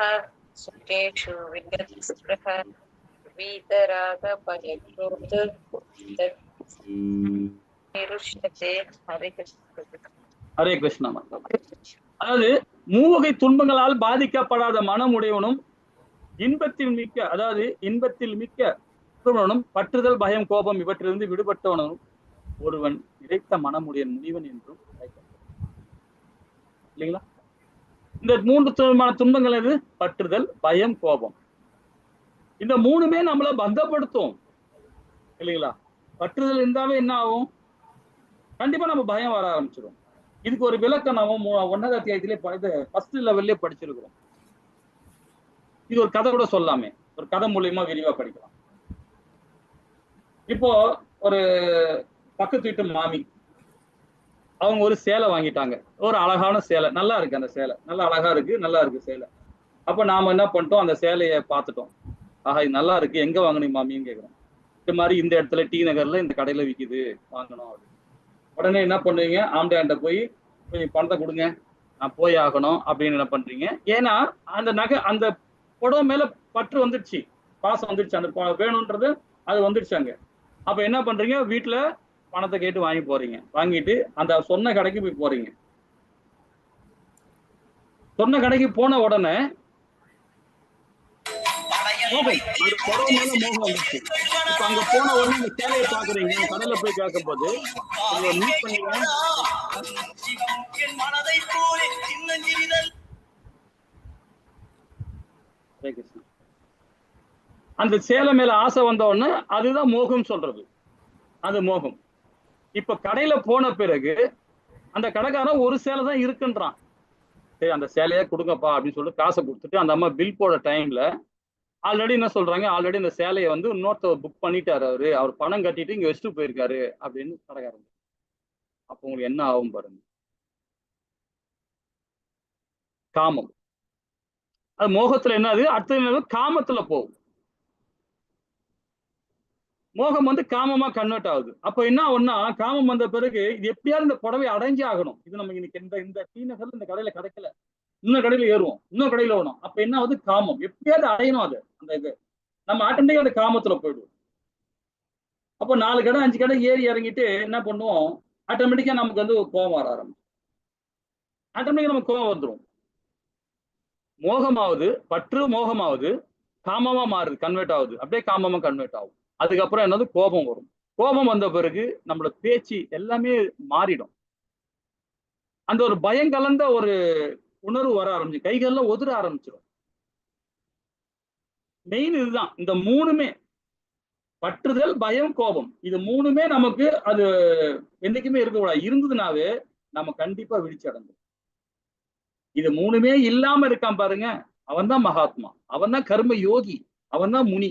சுகேஷு விகத்ஸ்ப்ருஹ வீதராக பரிக்ரோத நிருஷ்யதே. ஹரே கிருஷ்ணா. ஹரே கிருஷ்ணா மாதாஜி. அதாவது மூவகை துன்பங்களால் பாதிக்கப்படாத மனமுடையவனும் இன்பத்தில் மிக்க பற்றுதல், பயம், கோபம் இவற்றிலிருந்து விடுபட்டவனும் ஒருவன் இறைத்த மனமுடைய முனிவன் என்றும் இல்லைங்களா? இந்த 3 துன்பங்கள் எது? பற்றுதல், பயம், கோபம். இந்த 3மே நம்மள பந்தப்படுத்தும், இல்லைங்களா? பற்றுதல் இருந்தாவே என்ன ஆகும்? கண்டிப்பா நம்ம பயம் வர ஆரம்பிச்சிடும். இதுக்கு ஒரு விளக்கம் நாம 1வது அத்தியாயத்திலே ஃபர்ஸ்ட் லெவல்லே படிச்சிருக்கிறோம். இது ஒரு கதை கூட சொல்லாமே, ஒரு கதை மூலியமா விரிவா படிக்கலாம். இப்போ ஒரு பக்கத்து வீட்டு மாமி, அவங்க ஒரு சேலை வாங்கிட்டாங்க, ஒரு அழகான சேலை, நல்லா இருக்கு, அந்த சேலை நல்லா அழகா இருக்கு, நல்லா இருக்கு சேலை. அப்ப நாம என்ன பண்ணிட்டோம்? அந்த சேலையை பார்த்துட்டோம், ஆஹா இது நல்லா இருக்கு, எங்க வாங்கினீங்க மாமின்னு கேட்கிறோம். இந்த மாதிரி இந்த இடத்துல டி நகர்ல இந்த கடையில விற்கிது, வாங்கணும் அப்படின்னு. உடனே என்ன பண்ணுவீங்க? ஆம்டாண்ட போய் கொஞ்சம் பணத்தை கொடுங்க, நான் போய் ஆகணும் அப்படின்னு என்ன பண்றீங்க? ஏன்னா அந்த நகை, அந்த புடவை மேல பற்று வந்துடுச்சு, பாசம் வந்துடுச்சு, அந்த வேணும்ன்றது அது வந்துடுச்சாங்க. அப்ப என்ன பண்றீங்க? வீட்டுல பணத்தை கேட்டு வாங்கி போறீங்க, வாங்கிட்டு அந்த சொன்ன கடைக்கு போய் போறீங்க. சொன்ன கடைக்கு போன உடனே மோகம், அந்த புடவை மேல மோகம் வந்துடுச்சு. இப்ப அங்க போன உடனே இந்த சேலையை பாக்குறீங்க, கடையில போய் கேட்கும் போது மீட் பண்ணீங்க, அந்த சேலை மேல ஆசை வந்த உடனே அதுதான் மோகம் சொல்றது, அது மோகம். இப்ப கடையில போன பிறகு அந்த கடைக்காரன் ஒரு சேலை தான் இருக்குன்றான், சரி அந்த சேலையே கொடுங்கப்பா அப்படின்னு சொல்லிட்டு காசை கொடுத்துட்டு அந்த அம்மா பில் போட டைம்ல ஆல்ரெடி என்ன சொல்றாங்க? ஆல்ரெடி இந்த சேலையை இன்னொருத்தர் புக் பண்ணிட்டாரு, அவர் பணம் கட்டிட்டு இங்க வச்சுட்டு போயிருக்காரு அப்படின்னு கடைக்காரன். அப்போ உங்களுக்கு என்ன ஆகும் பாருங்க? காமம். அது மோகத்துல என்னது? அடுத்தது என்னது? காமத்துல போகும். மோகம் காமமா கன்வெர்ட் ஆகுது. அப்ப என்ன ஒன்னா, காமம் வந்த பிறகு இது எப்படியாவது இந்த புடவை அடைஞ்சே ஆகணும். இது நம்ம இன்னைக்கு இந்த டி நகர்ல இந்த கடையில கிடைக்கல, இன்னும் கடையில ஏறுவோம், இன்னும் கடையில வேணும். அப்ப என்ன ஆகுது? காமம் எப்படியாவது அடையணும். அது அந்த இது நம்ம ஆட்டோமேட்டிக்கா அந்த காமத்துல போயிடுவோம். அப்போ 4 கடை 5 கடை ஏறி இறங்கிட்டு என்ன பண்ணுவோம்? ஆட்டோமேட்டிக்கா நமக்கு கோபம் வர ஆரம்பிக்கும். ஆட்டோமேட்டிக்கா நமக்கு கோபம் வந்துடும். மோகமாவது, பற்று மோகமாவது காமமா மாறுது, கன்வெர்ட் ஆகுது, அப்படியே காமமா கன்வெர்ட் ஆகும். அதுக்கப்புறம் என்னது? கோபம் வரும். கோபம் வந்த பிறகு நம்மளோட பேச்சு எல்லாமே மாறிடும். அந்த ஒரு பயம் கலந்த ஒரு உணர்வு வர ஆரம்பிச்சு, கைகள்லாம் உதிர ஆரம்பிச்சிடும். மெயின் இதுதான். இந்த 3மே, பற்றுதல், பயம், கோபம், இது 3மே நமக்கு அது என்னைக்குமே இருக்கக்கூடாது. இருந்ததுனாவே நம்ம கண்டிப்பா விழிச்சு அடைஞ்சோம். இது மூணுமே இல்லாம இருக்கான் பாருங்க, அவன் தான் மகாத்மா, அவன் தான் கர்ம யோகி, அவன் தான் முனி.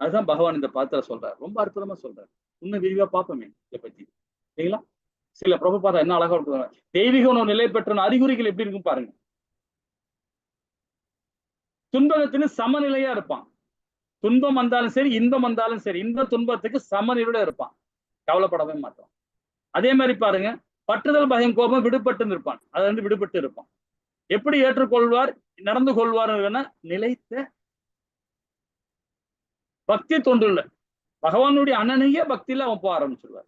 அதுதான் பகவான் இந்த பாத்திர சொல்றாரு, ரொம்ப அற்புதமா சொல்றாரு. இன்னும் விரிவா பார்ப்போமே இதை பத்தி, சரிங்களா? சில பிரபுபாதா என்ன அழகா இருக்கு, தெய்வீக உணவு நிலை பெற்ற அறிகுறிகள் எப்படி இருக்கும் பாருங்க. துன்பத்திற்கு சமநிலையா இருப்பான். துன்பம் வந்தாலும் சரி, இன்பம் வந்தாலும் சரி, இன்ப துன்பத்துக்கு சமநிலையோட இருப்பான், கவலைப்படவே மாட்டான். அதே மாதிரி பாருங்க, பற்றுதல் பயம் கோபம் விடுபட்டு இருப்பான், அதுல இருந்து விடுபட்டு இருப்பான். எப்படி ஏற்றுக்கொள்வார், நடந்து கொள்வார், நிலைத்த பக்தி தொண்டுல பகவானுடைய அனநிய பக்தியில அவன் போக ஆரம்பிச்சிருவார்.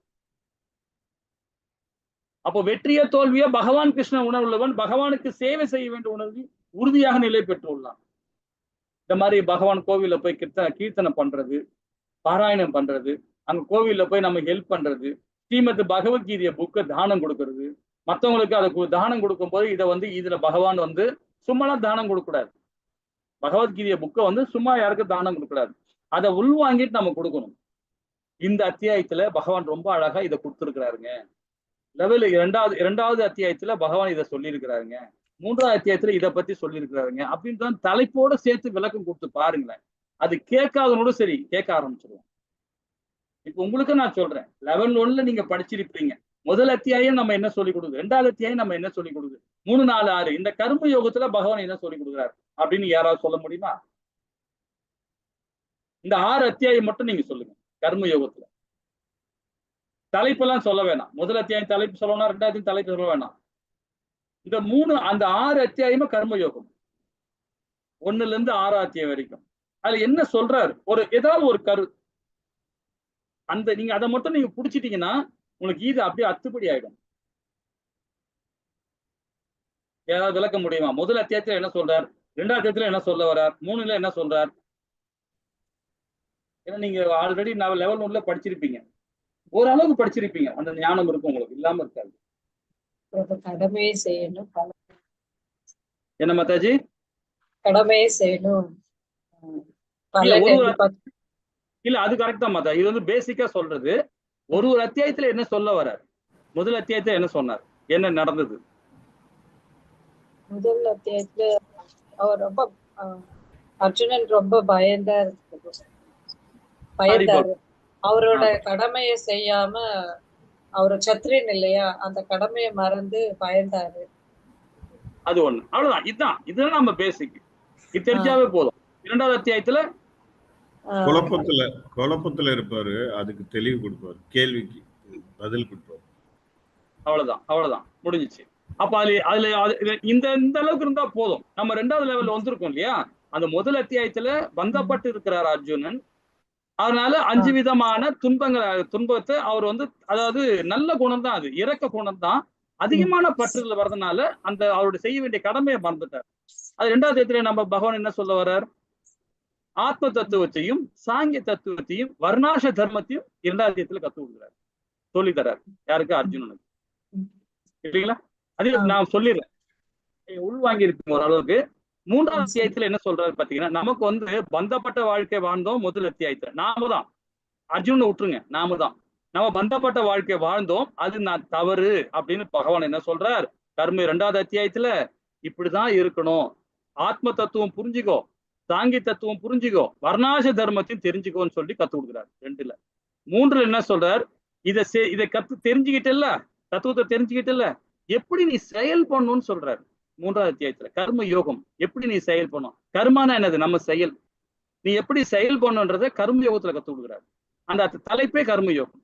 அப்போ வெற்றிய தோல்விய பகவான் கிருஷ்ண உணர்வுள்ளவன் பகவானுக்கு சேவை செய்ய வேண்டிய உணர்வில் உறுதியாக நிலை பெற்றுள்ளான். இந்த மாதிரி பகவான் கோவில்ல போய் கீர்த்தனை பண்றது, பாராயணம் பண்றது, அங்க கோவில்ல போய் நம்ம ஹெல்ப் பண்றது, ஸ்ரீமத் பகவத்கீதைய புக்கை தானம் கொடுக்கறது, மற்றவங்களுக்கு அதை தானம் கொடுக்கும் போது இதுல பகவான் சும்மாலாம் தானம் கொடுக்க கூடாது. பகவத்கீதைய புக்கை சும்மா யாருக்கும் தானம் கொடுக்கூடாது, அதை உள்வாங்கிட்டு நம்ம கொடுக்கணும். இந்த அத்தியாயத்துல பகவான் ரொம்ப அழகா இதை கொடுத்துருக்கிறாருங்க. லெவல் இரண்டாவது அத்தியாயத்துல பகவான் இதை சொல்லியிருக்கிறாருங்க, மூன்றாவது அத்தியாயத்துல இதை பத்தி சொல்லியிருக்கிறாருங்க அப்படின்ற தலைப்போட சேர்த்து விளக்கம் கொடுத்து பாருங்களேன். அது கேட்காதனோட சரி கேட்க ஆரம்பிச்சிருவோம். இப்ப உங்களுக்கு நான் சொல்றேன், லெவல் 1ல நீங்க படிச்சிருப்பீங்க. முதல் அத்தியாயம் நம்ம என்ன சொல்லி கொடுக்குது, ரெண்டாவது அத்தியாயம் நம்ம என்ன சொல்லி கொடுக்குது, 3, 4, 6 இந்த கர்ம யோகத்துல பகவான் என்ன சொல்லி கொடுக்குறாரு அப்படின்னு யாராவது சொல்ல முடியுமா? இந்த 6 அத்தியாயம் மட்டும் நீங்க சொல்லுங்க. கர்ம யோகத்துல தலைப்பெல்லாம் சொல்ல வேணாம், முதல் அத்தியாயம் தலைப்பு சொல்லணும், ரெண்டாவது தலைப்பு சொல்ல வேணாம். இந்த 6 அத்தியாயமா கர்ம யோகம், 1ல இருந்து 6 அத்தியாயம் வரைக்கும். அதுல என்ன சொல்றாரு, ஏதாவது ஒரு கரு, நீங்க அதை மட்டும் நீங்க புடிச்சிட்டீங்கன்னா உங்களுக்கு இது அப்படியே அத்துப்படி ஆயிடும். ஏதாவது விளக்க முடியுமா? முதல் அத்தியாயத்துல என்ன சொல்றார், ரெண்டாவது அத்தியாயத்துல என்ன சொல்ல வர்றார், 3ல என்ன சொல்றார்? ஏன்னா நீங்க ஆல்ரெடி நான் லெவல் 1ல படிச்சிருப்பீங்க, ஓரளவுக்கு படிச்சிருப்பீங்க, அந்த ஞானம் இருக்கும் உங்களுக்கு, இல்லாம இருக்காது. கடமையை செய்யணும், என்ன மாதாஜி? கடமையை செய்யணும். இல்ல அது கரெக்ட் தான் மாதா, இது பேசிக்கா சொல்றது. ஒரு அத்தியாயத்துல என்ன சொல்ல வர்றார், முதல் அத்தியாயத்துல என்ன சொன்னார், என்ன நடந்தது? முதல் அத்தியாயத்துல அவர் ரொம்ப அர்ஜுனன் ரொம்ப பயந்தாரு. அவரோட கடமையை செய்யாம, அவரு சத்திரியன் இல்லையா, அந்த கடமையை மறந்து பயந்தாரு. அது ஒண்ணு, அவ்வளவுதான். இதுதான் நம்ம பேசிக், இது தெரிஞ்சாவே போதும். இரண்டாவது அத்தியாயத்துல குழப்பத்துல இருப்பாரு, அதுக்கு தெளிவு கொடுப்பாரு, கேள்விக்கு பதில் கொடுப்பாரு. அவ்வளவுதான் முடிஞ்சிச்சு. அப்ப அதுல இந்த அளவுக்கு இருந்தா போதும். நம்ம 2வது லெவல்ல வந்திருக்கோம் இல்லையா, அந்த முதல் அத்தியாயத்துல பந்தப்பட்டு இருக்கிறார் அர்ஜுனன். அதனால 5 விதமான துன்பத்தை அவர் அதாவது நல்ல குணம் தான், அது இரக்க குணம் தான், அதிகமான பற்றுதல் வர்றதுனால அவருடைய செய்ய வேண்டிய கடமையை மறந்துட்டார். அது 2வது அத்தியாயத்துல நம்ம பகவான் என்ன சொல்ல வர்றார், ஆத்ம தத்துவத்தையும் சாங்கிய தத்துவத்தையும் வர்ணாச தர்மத்தையும் 2வது அத்தியாயத்துல கத்து கொடுக்குறாரு, சொல்லி தர்றாரு. யாருக்கு? அர்ஜுனனுக்கு, இல்லைங்களா? அது நான் சொல்லிடுறேன், உள்வாங்கி இருப்பீங்க ஓரளவுக்கு. 3வது அத்தியாயத்துல என்ன சொல்றாரு பாத்தீங்கன்னா, நமக்கு பந்தப்பட்ட வாழ்க்கை வாழ்ந்தோம். முதல் அத்தியாயத்துல நாம தான், அர்ஜுனனை விட்டுருங்க, நம்ம பந்தப்பட்ட வாழ்க்கை வாழ்ந்தோம், அது நான் தவறு அப்படின்னு பகவான் என்ன சொல்றார், கர்ம 2வது அத்தியாயத்துல இப்படிதான் இருக்கணும், ஆத்ம தத்துவம் புரிஞ்சுக்கோ, சாங்கி தத்துவம் புரிஞ்சுக்கோ, வர்ணாச தர்மத்தையும் தெரிஞ்சுக்கோன்னு சொல்லி கத்து கொடுக்குறாரு 2ல. 3ல என்ன சொல்றார், இதை கத்து தெரிஞ்சுக்கிட்டல, தத்துவத்தை தெரிஞ்சுக்கிட்டல, எப்படி நீ செயல் பண்ணணும்னு சொல்றாரு 3வது அத்தியாயத்துல. கர்ம யோகம், எப்படி நீ செயல் பண்ணும், கர்மானா என்னது, நம்ம செயல், நீ எப்படி செயல் பண்ணுன்றத கர்ம யோகத்துல கத்து கொடுக்குறாரு. அந்த தலைப்பே கர்ம யோகம்.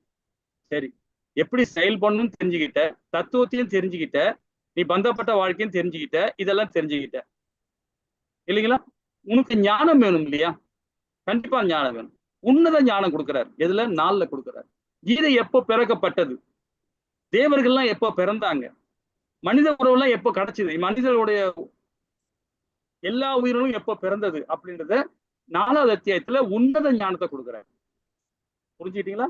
சரி, எப்படி செயல் பண்ணணும்னு தெரிஞ்சுக்கிட்ட, தத்துவத்தையும் தெரிஞ்சுக்கிட்ட, நீ பந்தப்பட்ட வாழ்க்கையும் தெரிஞ்சுக்கிட்ட, இதெல்லாம் தெரிஞ்சுக்கிட்ட இல்லைங்களா? உனக்கு ஞானம் வேணும் இல்லையா? கண்டிப்பா ஞானம் வேணும். உன்னத ஞானம் கொடுக்குறாரு. எதுல? 4ல கொடுக்குறாரு. கீதை எப்போ பிறக்கப்பட்டது, தேவர்கள்லாம் எப்போ பிறந்தாங்க, மனித உறவுலாம் எப்போ கிடைச்சது, மனிதர்களுடைய எல்லா உயிர்களும் எப்போ பிறந்தது அப்படின்றத 4வது அத்தியாயத்துல உன்னத ஞானத்தை கொடுக்குறாரு. புரிஞ்சுக்கிட்டீங்களா?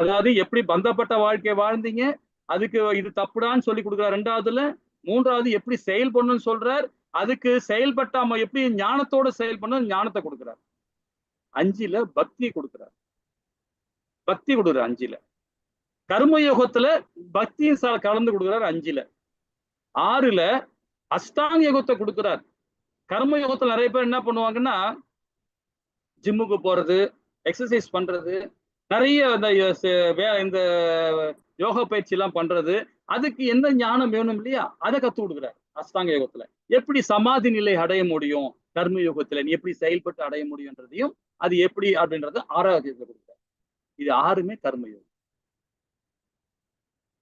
அதாவது எப்படி பந்தப்பட்ட வாழ்க்கை வாழ்ந்தீங்க, அதுக்கு இது தப்புடான்னு சொல்லி கொடுக்குறாரு 2வதுல. 3வது எப்படி செயல் பண்ணணும்னு சொல்றார், அதுக்கு செயல்பட்டாம எப்படி ஞானத்தோட செயல் பண்ண ஞானத்தை கொடுக்குறார். 5ல பக்தியை கொடுக்குறார், பக்தி கொடுக்குறார் 5ல. கர்மயோகத்துல பக்தியும் கலந்து கொடுக்குறாரு 5ல. 6ல அஷ்டாங்க யோகத்தை கொடுக்கிறார். கர்ம யோகத்துல நிறைய பேர் என்ன பண்ணுவாங்கன்னா ஜிம்முக்கு போறது, எக்ஸசைஸ் பண்றது, நிறைய இந்த யோகா பயிற்சி எல்லாம் பண்றது. அதுக்கு எந்த ஞானம் வேணும் இல்லையா, அதை கத்து கொடுக்குறாரு அஷ்டாங்க யோகத்துல. எப்படி சமாதி நிலை அடைய முடியும் கர்ம யோகத்துல, நீ எப்படி செயல்பட்டு அடைய முடியும்ன்றதையும் அது எப்படி அப்படின்றது 6வது கொடுக்குறாரு. இது 6மே கர்ம யோகம்.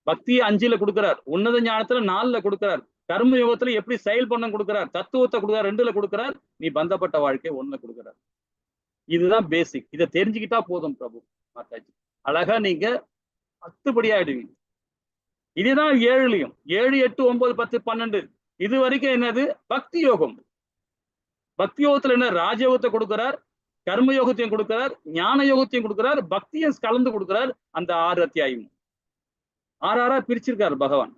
பக்தி 5ல கொடுக்கிறார், உன்னத ஞானத்துல 4ல கொடுக்கிறார், கர்ம யோகத்துல எப்படி செயல் பண்ண கொடுக்கிறார், தத்துவத்தை கொடுக்கிறார் 2ல கொடுக்கிறார், நீ பந்தப்பட்ட வாழ்க்கை 1ல கொடுக்கிறார். இதுதான் பேசிக். இதை தெரிஞ்சுக்கிட்டா போதும் பிரபு மாதாஜி, அழகா நீங்க 10 ஆயிடுவீங்க. இதுதான் 7லயும் 7, 8, 9, 10, 12 இது வரைக்கும் என்னது பக்தி யோகம். பக்தி யோகத்துல என்ன ராஜயோகத்தை கொடுக்கிறார், கர்ம யோகத்தையும் கொடுக்கிறார், ஞான யோகத்தையும் கொடுக்கிறார், பக்தியும் கலந்து கொடுக்கிறார். அந்த 6 அத்தியாயம் 6 பிரிச்சிருக்காரு பகவான்.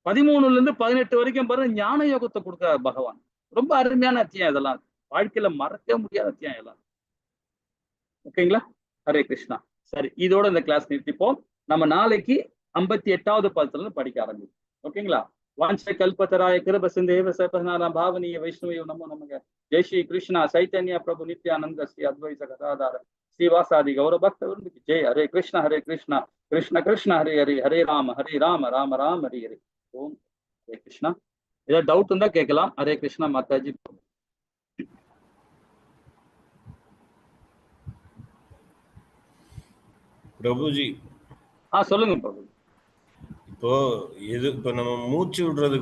13ல இருந்து 18 வரைக்கும் பாருங்க ஞான யோகத்தை கொடுக்கிறார் பகவான். ரொம்ப அருமையான அத்தியாயம் இதெல்லாம், வாழ்க்கையில மறக்க முடியாத அத்தியாயம் எல்லாம். ஓகேங்களா? ஹரே கிருஷ்ணா. சரி, இதோட இந்த கிளாஸ் நிறுத்திப்போம். நம்ம நாளைக்கு 58வது பாதத்துல இருந்து படிக்க ஆரம்பிப்போம். ஓகேங்களா? வாஞ்ச கல்பத்தராய கிருப சிந்தேவ சபநாராம் பாவனீய வைஷ்ணவ நமோ நமக. ஜெய் ஸ்ரீ கிருஷ்ணா சைத்தன்ய பிரபு நித்யானந்த ஸ்ரீ அத்வைத கதாதார ஸ்ரீவாசாதி கௌரவ பக்த விருந்துக்கு ஜெய். ஹரே கிருஷ்ணா கிருஷ்ண கிருஷ்ண ஹரே ஹரே, ஹரே ராம ராம ராம ஹரே ஹரே. ஓம் ஹரே கிருஷ்ணா. ஏதாவது டவுட் இருந்தா கேட்கலாம். ஹரே கிருஷ்ணா மாதாஜி. பிரபுஜி சொல்லுங்க பிரபு. இப்போ நம்ம மூச்சு விடுறது